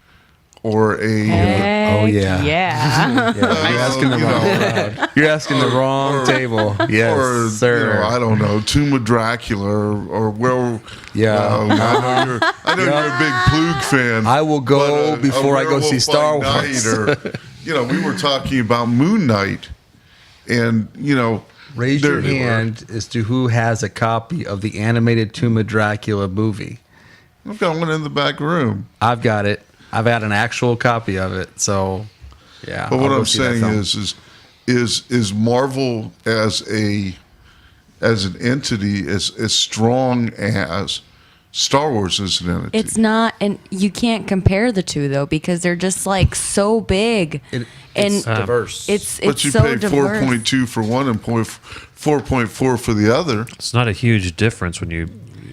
E: or a?
A: Heck
B: yeah.
A: Yeah.
B: You're asking the wrong crowd. You're asking the wrong table. Yes,
E: or,
B: sir.
E: I don't know, Tomb of Dracula or where?
B: Yeah.
E: I know you're a big Plug fan.
B: I will go
E: but,
B: before I go see Star Wars.
E: We were talking about Moon Knight, and
B: Raise your hand as to who has a copy of the animated Tomb of Dracula movie.
E: I've got one in the back room.
B: I've got it. I've had an actual copy of it. So, yeah.
E: But what
B: I'll go
E: I'm
B: see that
E: saying
B: film.
E: is is Marvel as an entity as strong as Star Wars is an entity?
A: It's not, and you can't compare the two though because they're just like so big.
B: It's diverse.
A: It's
E: But you
A: so
E: pay
A: diverse.
E: 4.2 for one and 4.4 for the other.
F: It's not a huge difference when you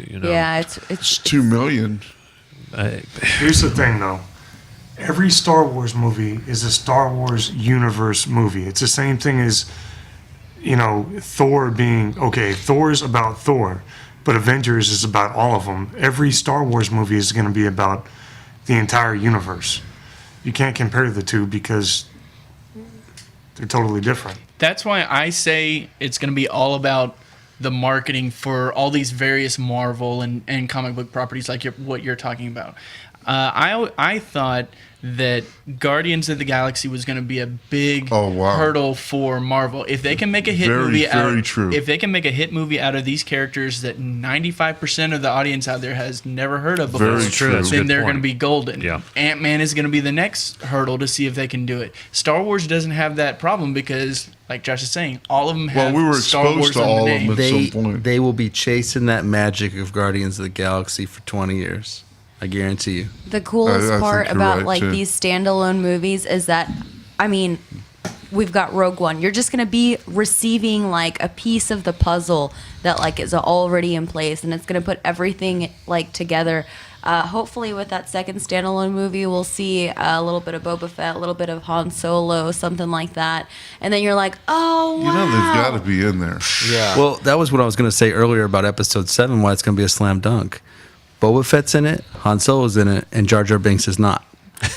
F: know.
A: Yeah,
E: It's
A: it's
E: 2 million.
G: Here's the thing, though. Every Star Wars movie is a Star Wars universe movie. It's the same thing as, Thor being, okay, Thor's about Thor, but Avengers is about all of them. Every Star Wars movie is going to be about the entire universe. You can't compare the two because they're totally different.
C: That's why I say it's going to be all about the marketing for all these various Marvel and comic book properties like what you're talking about. I thought that Guardians of the Galaxy was going to be a big hurdle for Marvel. If they can make a hit movie if they can make a hit movie out of these characters that 95% of the audience out there has never heard of before,
E: Very true. That's a
F: good
C: then they're
F: point.
C: going to be golden.
F: Yeah.
C: Ant-Man is going to be the next hurdle to see if they can do it. Star Wars doesn't have that problem because, like Josh is saying, all of them have
E: Well, we were
C: Star Wars
E: exposed to
C: on the
E: all of
C: name.
E: them. At some point.
B: They will be chasing that magic of Guardians of the Galaxy for 20 years. I guarantee you.
A: the coolest
E: I
A: part
E: think you're
A: about
E: right,
A: like
E: too.
A: these standalone movies is that, I mean, we've got Rogue One. You're just gonna be receiving like a piece of the puzzle that like is already in place, and it's gonna put everything like together. Hopefully, with that second standalone movie, we'll see a little bit of Boba Fett, a little bit of Han Solo, something like that, and then you're like, oh wow.
E: They've got to be in there.
D: Yeah.
B: Well, that was what I was going to say earlier about Episode 7, why it's going to be a slam dunk. Boba Fett's in it, Han Solo's in it, and Jar Jar Binks is not.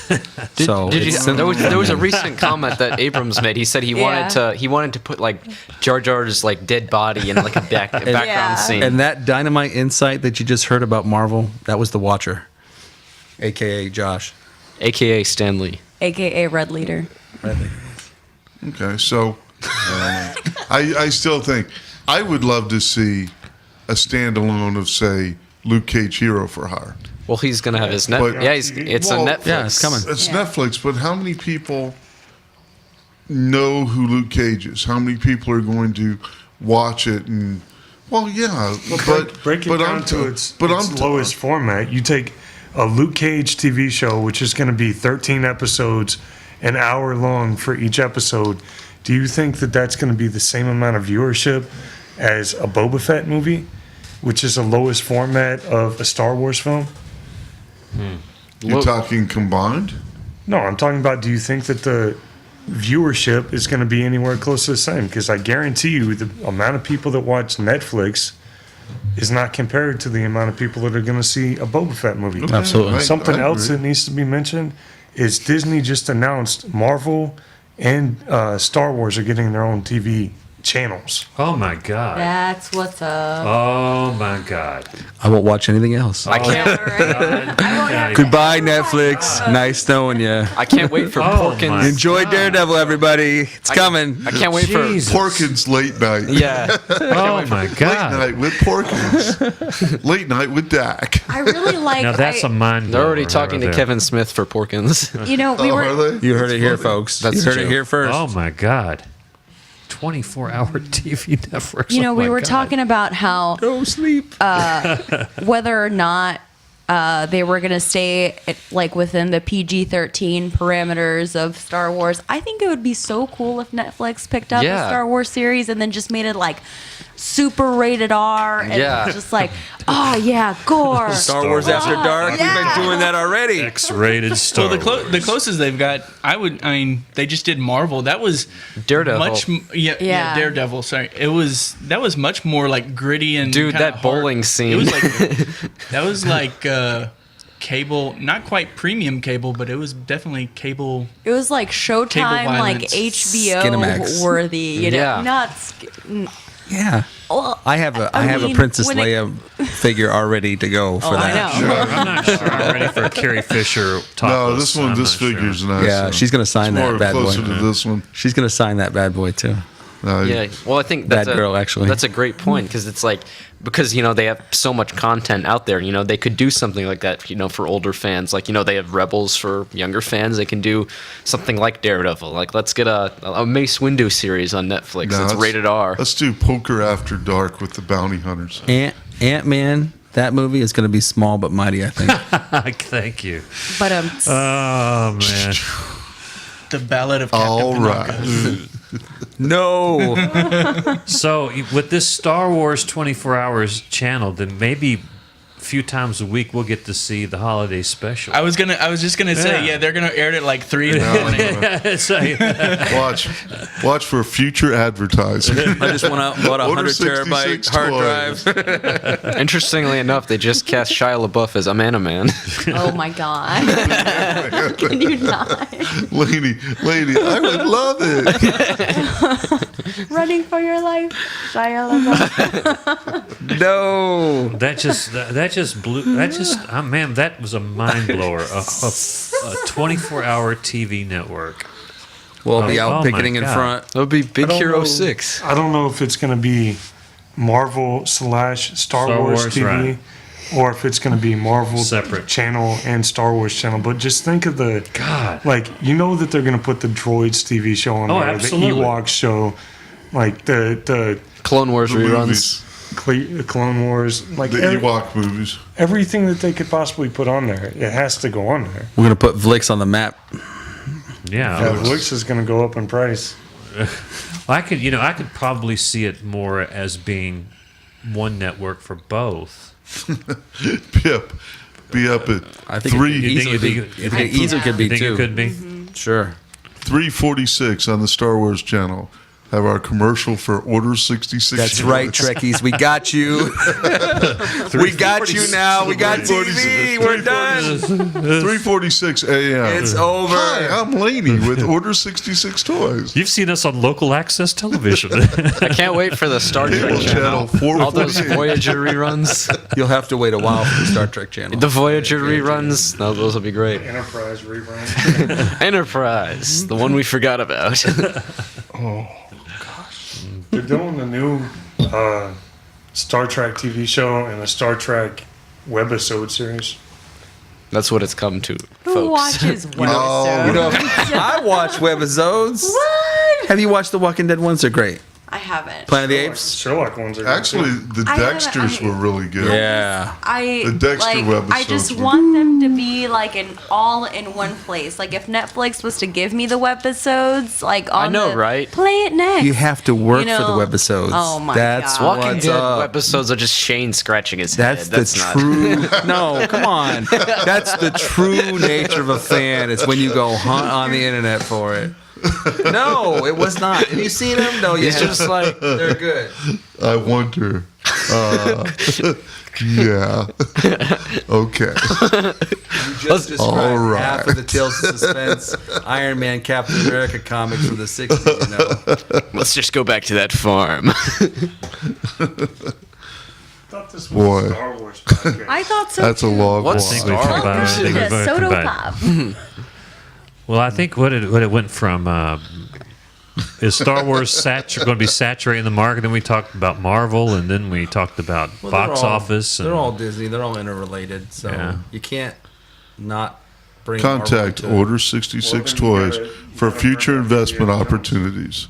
D: Did you,
B: it's
D: there was a recent comment that Abrams made. He said he wanted to put like Jar Jar's like dead body in like a background
A: Yeah.
D: scene.
B: And that dynamite insight that you just heard about Marvel, that was the Watcher, a.k.a. Josh.
D: AKA Stanley.
A: AKA Red Leader.
E: Okay, so I still think I would love to see a standalone of, say, Luke Cage Hero for Hire.
D: Well, he's gonna have his net.
E: But-
D: Yeah, it's
E: Well,
D: a Netflix.
B: Yeah, it's coming.
E: It's
A: Yeah.
E: Netflix, but how many people know who Luke Cage is? How many people are going to watch it? And well, yeah,
G: Break it down to its lowest format. You take a Luke Cage TV show, which is going to be 13 episodes, an hour long for each episode. Do you think that that's going to be the same amount of viewership as a Boba Fett movie, which is the lowest format of a Star Wars film?
E: You're talking combined?
G: No, I'm talking about, do you think that the viewership is going to be anywhere close to the same? Because I guarantee you the amount of people that watch Netflix is not compared to the amount of people that are going to see a Boba Fett movie.
B: Absolutely.
G: Something
E: I
G: else
E: agree.
G: that needs to be mentioned is Disney just announced Marvel and Star Wars are getting their own TV channels.
F: Oh my God.
A: That's what's up.
F: Oh my God.
B: I won't watch anything else.
D: I can't.
F: God.
B: Goodbye, Netflix. Nice knowing you.
D: I can't wait for
F: Oh,
D: Porkins.
F: my-
B: Enjoy Daredevil, everybody. It's coming.
D: I can't wait
F: Jesus.
E: Porkins late night.
D: Yeah.
F: Oh my
E: Late
F: God.
E: night with Porkins. Late night with Dak.
A: I really like.
F: Now that's a mind.
D: They're already
F: blower
D: talking
F: right
D: to
F: there.
D: Kevin Smith for Porkins.
A: You know, we
E: Are
A: were.
E: they?
B: You heard it here,
E: That's
B: folks.
D: That's
B: you
D: the
B: heard it
D: joke.
B: here first.
F: Oh my God. 24-hour TV networks.
A: You know,
F: Oh
A: we
F: my
A: were
F: God.
A: talking about how
B: Go sleep.
A: whether or not they were going to stay like within the PG-13 parameters of Star Wars. I think it would be so cool if Netflix picked up
D: Yeah.
A: a Star Wars series and then just made it like super rated R and
D: Yeah.
A: just like, oh yeah, gore.
B: Star Wars After Dark. We've been doing that already.
F: X-rated Star
C: Well, the
F: Wars.
C: closest they've got, I mean, they just did Marvel. That was
D: Daredevil.
A: Yeah.
C: Daredevil. Sorry, that was much more like gritty and
D: Dude,
C: kinda
D: that bowling
C: hard.
D: scene.
C: It was like that was like cable, not quite premium cable, but it was definitely cable.
A: It was like Showtime, like
C: violence.
A: HBO
B: Skinemax.
A: worthy, you know,
D: Yeah.
A: not.
B: Yeah.
A: Well,
B: I have a
A: mean,
B: Princess
A: when it-
B: Leia figure all ready to go for
A: Oh, I
B: that.
A: know.
F: I'm not sure I'm ready for Carrie Fisher topless.
E: No,
F: I'm
E: this
F: not sure.
E: figure's nice.
B: Yeah, she's gonna sign
E: It's
B: that
E: more
B: bad boy.
E: closer to this one.
B: She's gonna sign that bad boy too.
D: Yeah, well, I think that's
B: Bad girl, actually.
D: That's a great point because it's like because they have so much content out there. They could do something like that. For older fans, like they have Rebels for younger fans. They can do something like Daredevil. Like let's get a Mace Windu series on Netflix.
E: No,
D: It's rated R.
E: Let's do Poker After Dark with the bounty hunters.
B: Ant-Man, that movie is going to be small but mighty, I think.
F: Thank you.
A: But
F: Oh man.
C: The Ballad of Captain
E: All
C: Panaka.
E: right.
B: No.
F: So with this Star Wars 24 Hours channel, then maybe a few times a week we'll get to see the holiday special.
C: I was just gonna say,
F: Yeah.
C: they're gonna air it at like 3 in the morning.
F: It's like-
E: Watch for future advertising.
B: I just went out and bought a
E: Order
B: 100 terabyte
E: 66
B: hard
E: toys.
B: drive.
D: Interestingly enough, they just cast Shia LaBeouf as a Man.
A: oh my god, can you not?
E: lady, I would love it.
A: Running for your life, Shia LaBeouf.
B: No.
F: that just blew. Man, that was a mind blower. A 24-hour TV network.
B: We'll be
F: Oh
B: out
F: my
B: picketing in
F: God.
B: front.
D: That would be Big
G: I don't
D: Hero
G: know.
D: 6.
G: I don't know if it's going to be Marvel / Star Wars TV,
F: right.
G: or if it's going to be Marvel
F: Separate.
G: channel and Star Wars channel. But just think of the
F: God.
G: like that they're going to put the Droids TV show on
F: Oh,
G: there,
F: absolutely.
G: the Ewoks show, like the
D: Clone Wars
E: The
D: reruns.
E: movies.
G: Clone Wars, like
E: The Ewok movies.
G: everything that they could possibly put on there. It has to go on there.
B: We're going to put Vlix on the map.
F: Yeah.
G: Netflix is going to go up in price.
F: I could probably see it more as being one network for both.
E: Be up at
B: I think
E: three.
B: it easily, easily could be
F: You think
B: too.
F: it could be?
B: Sure.
E: 346 on the Star Wars channel. Have our commercial for Order 66.
B: That's right, Trekkies. We got you. We got you now. We got TV. We're done.
E: 346 a.m.
B: It's over.
E: Hi, I'm Laney with Order 66 Toys.
F: You've seen us on local access television.
D: I can't wait for the Star Trek
E: Cable
D: channel.
E: channel
D: All those
E: 448.
D: Voyager reruns.
B: You'll have to wait a while for the Star Trek channel.
D: The Voyager reruns. No, those will be great.
G: Enterprise rerun.
D: Enterprise, the one we forgot about.
G: They're doing the new Star Trek TV show and a Star Trek webisode series.
D: That's what it's come to,
A: Who
D: folks.
A: watches webisodes?
B: You know, I watch webisodes.
A: What?
B: Have you watched the Walking Dead ones? They're great.
A: I haven't.
B: Planet of the Apes.
G: Sherlock ones are good,
E: Actually,
G: too.
E: the
A: I haven't-
E: Dexters
A: I-
E: were really good.
B: Yeah.
E: The Dexter webisodes
A: I just
E: were-
A: want them to be like all in one place. Like if Netflix was to give me the webisodes, like on
D: know,
A: the,
D: right?
A: Play it next.
B: You have to work
A: You
B: for the
A: know,
B: webisodes.
A: oh my
B: That's
A: God.
D: Walking
B: what's
D: Dead
B: up.
D: episodes are just Shane scratching his
B: That's
D: head.
B: the true. No, come on. That's the true nature of a fan. It's when you go hunt on the internet for it. No, it was not. Have you seen them? No,
D: It's just like
B: they're good.
E: I wonder. Yeah. Okay.
B: You just described
E: All right.
B: half of the Tales of Suspense Iron Man Captain America comics from the 60s, you know.
D: let's just go back to that farm.
G: I thought this was
E: Boy.
G: a Star Wars podcast.
A: I thought so.
E: That's a long
D: What's
E: one.
F: I think we've
D: Star
F: combined- I
D: Wars?
F: think we've both
A: Soda
F: combined.
A: pop.
F: Well, I think what it went from is Star Wars going to be saturating the market. Then we talked about Marvel, and then we talked about
B: Well,
F: box
B: they're all-
F: office. And,
B: They're all Disney. They're all interrelated. So
F: Yeah.
B: you can't not bring
E: Contact
B: Marvel
E: Order 66
G: Well, then you
E: Toys
G: gotta-
E: for
G: you gotta
E: future
G: bring up
E: investment
G: Indiana Jones.
E: opportunities.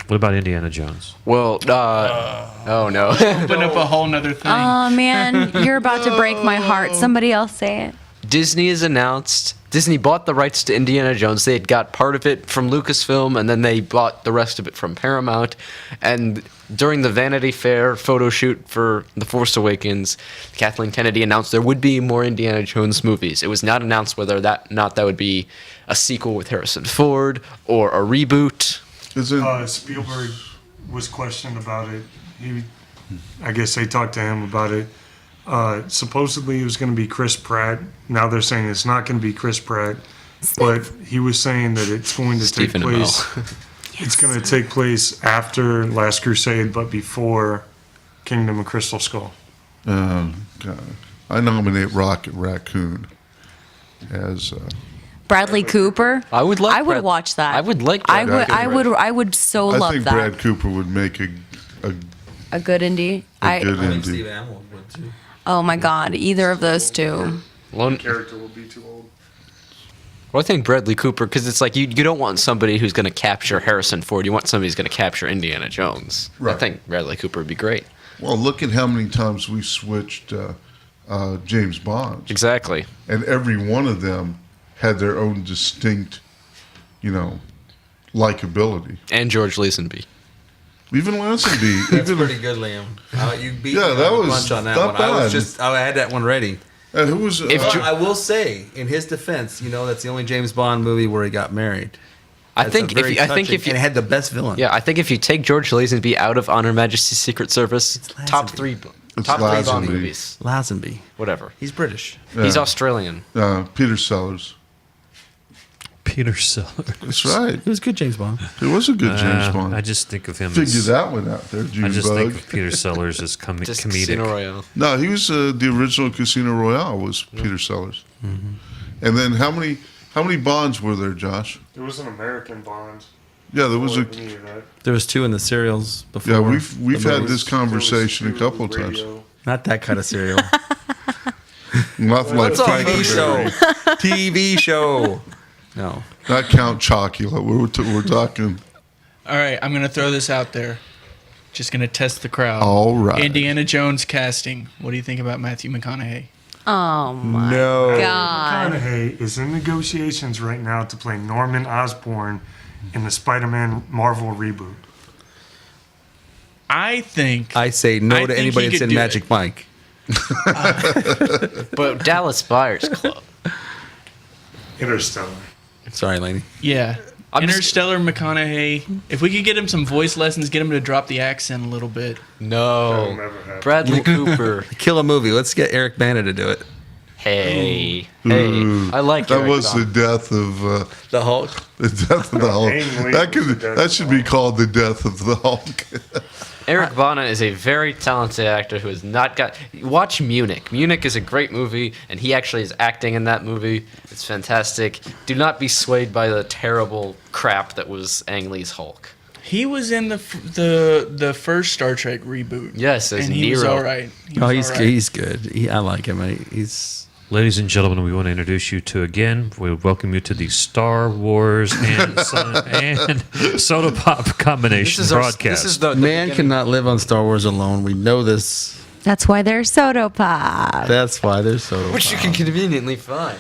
F: what about Indiana Jones?
D: Well, oh no.
C: Open up a whole nother thing.
A: Oh man, you're about to break my heart. Somebody else say it.
D: Disney has announced. Disney bought the rights to Indiana Jones. They had got part of it from Lucasfilm, and then they bought the rest of it from Paramount. And during the Vanity Fair photo shoot for The Force Awakens, Kathleen Kennedy announced there would be more Indiana Jones movies. It was not announced whether that would be a sequel with Harrison Ford or a reboot.
E: Isn't
G: Spielberg was questioned about it. I guess they talked to him about it. Supposedly it was going to be Chris Pratt. Now they're saying it's not going to be Chris Pratt, but he was saying that it's going to
D: Stephen
G: take place.
D: Amell.
G: It's going to take place after Last Crusade, but before Kingdom of Crystal Skull.
E: God. I nominate Rocket Raccoon as
A: Bradley Cooper.
D: I would like
A: I would
D: Brad-
A: watch that.
D: I would like
A: I
D: Bradley
A: would. I
D: Cooper.
A: would. I would so
E: I
A: love
E: think
A: that.
E: Brad Cooper would make a
A: A good indie.
E: good
B: I think
E: indie.
B: Steve Amell would too.
A: Oh my God! Either of those two.
D: Lone-
G: Character will be too old.
D: Well, I think Bradley Cooper, because it's like you don't want somebody who's going to capture Harrison Ford. You want somebody who's going to capture Indiana Jones. I
E: Right.
D: think Bradley Cooper would be great.
E: Well, look at how many times we switched James Bond,
D: Exactly.
E: and every one of them had their own distinct, likability.
D: And George Lazenby.
E: Even Lazenby,
B: That's
E: even
B: pretty good, Liam. You beat
E: Yeah,
B: me
E: that
B: on the
E: was
B: punch on that
E: not
B: one.
E: bad.
B: I had that one ready.
E: who was
B: I will say, in his defense, that's the only James Bond movie where he got married.
D: I
B: That's
D: think
B: a very
D: if you, I think
B: touching-
D: if you
B: and it had the best villain.
D: yeah, I think if you take George Lazenby out of On Her Majesty's Secret Service, top
B: Lazenby.
D: three
E: It's
D: Bond
E: Lazenby.
D: movies,
B: Lazenby.
D: whatever.
B: He's British.
D: He's
E: Yeah.
D: Australian.
E: Peter Sellers.
F: Peter Sellers.
E: That's right.
B: He was good James Bond.
E: It was a good James Bond.
F: I just think of him
E: Figure
F: as.
E: that one out there,
F: I
E: June
F: just
E: Bug.
F: think of Peter Sellers as
D: Just Casino
F: comedic.
D: Royale.
E: No, he was the original Casino Royale was Peter Sellers. And then how many Bonds were there, Josh?
G: There was an American Bond.
E: Yeah, there was a.
G: before any of that.
B: There was 2 in the serials before.
E: Yeah, we've
B: the
E: had
B: movies.
E: this conversation a
G: There was
E: couple of times.
G: radio.
B: Not that kind of serial.
E: Nothing like
G: What's
E: Frank
B: TV show.
E: Berry.
B: TV show. No.
E: Not Count Chocula. We're talking.
C: All right, I'm gonna throw this out there. Just gonna test the crowd.
E: All right.
C: Indiana Jones casting. What do you think about Matthew McConaughey?
A: Oh my
B: No.
A: God!
G: McConaughey is in negotiations right now to play Norman Osborn in the Spider-Man Marvel reboot.
C: I think.
B: I say no
C: I
B: to
C: think
B: anybody
C: he
B: that's
C: could
B: in
C: do
B: Magic
C: it.
B: Mike.
D: But Dallas Buyers Club.
G: Interstellar.
B: Sorry, lady.
C: Yeah.
D: I'm just-
C: Interstellar McConaughey. If we could get him some voice lessons, get him to drop the accent a little bit.
G: That'll
D: No.
G: never happen.
D: Bradley Cooper.
B: Kill a movie. Let's get Eric Bana to do it.
D: Hey.
E: Ooh.
D: I like
E: That
D: Eric
E: was the
D: Bana.
E: death of
B: The Hulk.
E: the death of the Hulk.
G: Ang Lee
E: That
G: was the death
E: that
G: of
E: should
G: the
E: be called the death of the Hulk.
D: Eric Bana is a very talented actor who has not got. Watch Munich. Munich is a great movie, and he actually is acting in that movie. It's fantastic. Do not be swayed by the terrible crap that was Ang Lee's Hulk.
C: He was in the first Star Trek reboot.
D: Yes, as
C: and he was
D: Nero.
C: all right.
B: Oh, he's
C: all right.
B: he's good. I like him. He's
F: Ladies and gentlemen, we want to introduce you to again. We welcome you to the Star Wars and Soda Pop combination broadcast.
D: This is the
B: man
D: beginning.
B: cannot live on Star Wars alone. We know this.
A: That's why they're soda pop.
B: That's why they're so.
D: Which you can conveniently find.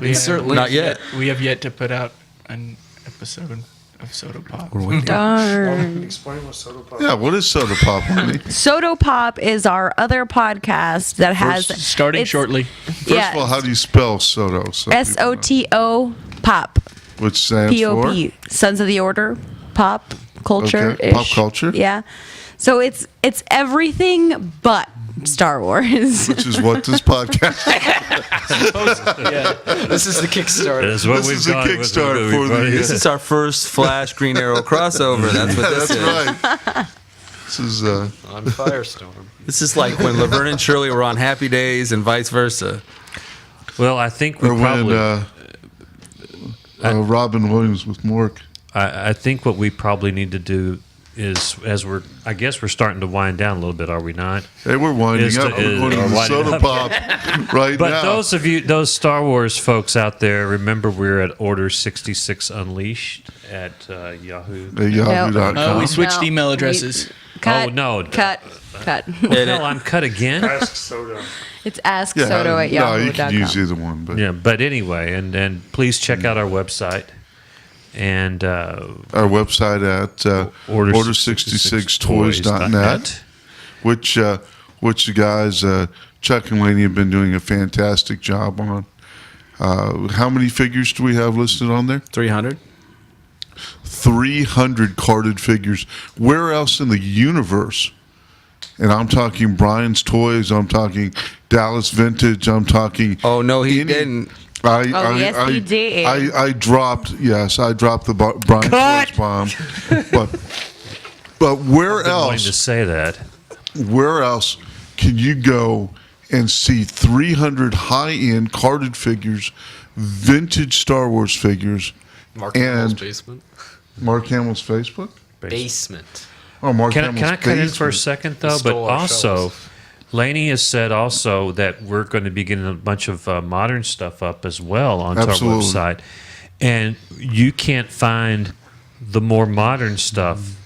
C: We
D: certainly-
B: Not yet.
C: We have yet to put out an episode of Soda Pop.
B: We're waiting.
A: Darn.
G: Explain what soda pop.
E: Yeah, what is soda pop, honey?
A: Soda Pop is our other podcast that has
C: Starting
A: it's-
C: shortly.
E: First of all, how do you spell soda? So people know.
A: SOTO Pop.
E: Which stands
A: POP. Sons of the Order. Pop culture.
E: Okay, pop culture.
A: Yeah. So it's everything but Star Wars.
E: for, which is what this podcast
D: This is the Kickstarter.
F: That is what
E: This
F: we've
E: is a
F: gone with
E: Kickstarter for the-
F: everybody.
B: This is our first Flash Green Arrow crossover. That's what this
E: That's
B: is.
E: right. This is
D: On Firestorm.
B: This is like when Laverne and Shirley were on Happy Days and vice versa.
F: Well, I think we
E: or
F: probably.
E: when Robin Williams with Mork.
F: I think what we probably need to do is, I guess we're starting to wind down a little bit, are we not?
E: Hey, we're winding
F: Is
E: up.
F: the-
E: We're going to
F: is-
E: the
F: winding
E: soda
F: up.
E: pop right
F: But
E: now.
F: those of you, those Star Wars folks out there, remember we're at Order 66 Unleashed at Yahoo.
E: At yahoo.com.
C: We switched
A: No.
C: email addresses.
A: Cut.
F: Oh, no.
A: Cut.
F: Hell, I'm cut again.
G: Ask soda.
A: It's ask
E: Yeah,
A: soda at
E: no, you can use
A: yahoo.com.
E: either one, but
F: Yeah, but anyway, and please check out our website and
E: our website at order66toys.net, which the guys Chuck and Laney have been doing a fantastic job on. How many figures do we have listed on there?
B: 300.
E: 300 carded figures. Where else in the universe? And I'm talking Brian's Toys. I'm talking Dallas Vintage. I'm talking.
B: Oh, no, he didn't.
A: Yes, he did.
E: I dropped the Brian Toys bomb. But where
F: I'm going to
E: else?
F: say that.
E: Where else can you go and see 300 high-end carded figures vintage Star Wars figures.
D: Mark Hamill's
E: And-
D: basement.
E: Mark Hamill's Facebook?
D: Basement.
E: Oh, Mark
F: Can
E: Hamill's
F: I cut in for a
E: basement.
F: second though? But
D: stole our
F: also,
D: shelves.
F: Laney has said also that we're going to be getting a bunch of modern stuff up as well onto
E: Absolutely.
F: our website, and you can't find the more modern stuff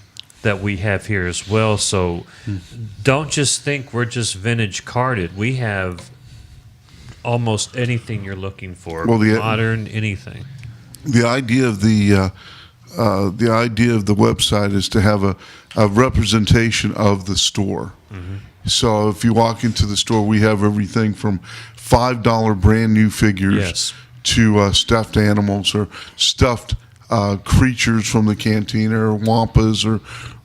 F: that we have here as well. So don't just think we're just vintage carded. We have almost anything you're looking for,
E: Well,
F: modern anything.
E: The idea of the website is to have a representation of the store. So if you walk into the store, we have everything from $5 brand new figures
F: Yes.
E: to stuffed animals or stuffed creatures from the cantina or wampas or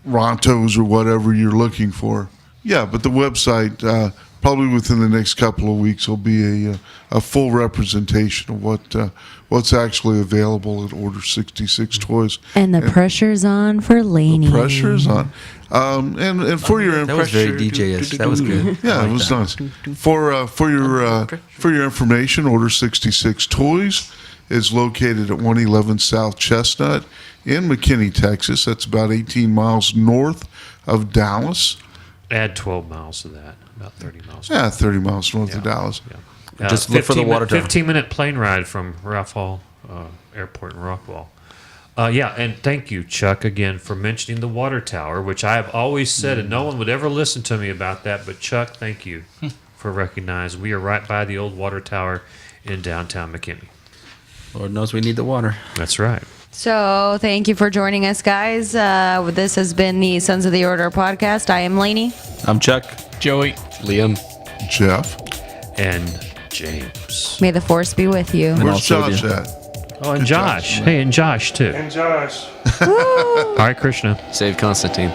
E: rontos or whatever you're looking for. Yeah, but the website probably within the next couple of weeks will be a full representation of what's actually available at Order 66 Toys.
A: And the pressure's on for Laney.
E: Pressure's on. And for your
B: That was very DJ-ish. That was good.
E: yeah,
B: I
E: it
B: like
E: was
B: that.
E: nice. For your information, Order 66 Toys is located at 111 South Chestnut in McKinney, Texas. That's about 18 miles north of Dallas.
F: Add 12 miles to that, about 30 miles.
E: Yeah, 30 miles north of Dallas.
F: Yeah.
B: Just look for the water tower.
F: 15-minute plane ride from Ralph Hall Airport in Rockwall. Yeah, and thank you, Chuck, again, for mentioning the water tower, which I have always said, and no one would ever listen to me about that, but Chuck, thank you for recognizing we are right by the old water tower in downtown McKinney.
B: Lord knows we need the water.
F: That's right.
A: So thank you for joining us, guys. This has been the Sons of the Order podcast. I am Laney.
B: I'm Chuck.
C: Joey.
D: Liam.
E: Jeff,
F: And James.
A: May the force be with you.
B: And
E: where's
B: also
E: Josh
B: you.
E: at?
F: Oh, and
E: Good job,
F: Josh.
E: man.
F: Hey, and Josh, too.
G: And Josh.
F: All right, Krishna.
D: Save Constantine.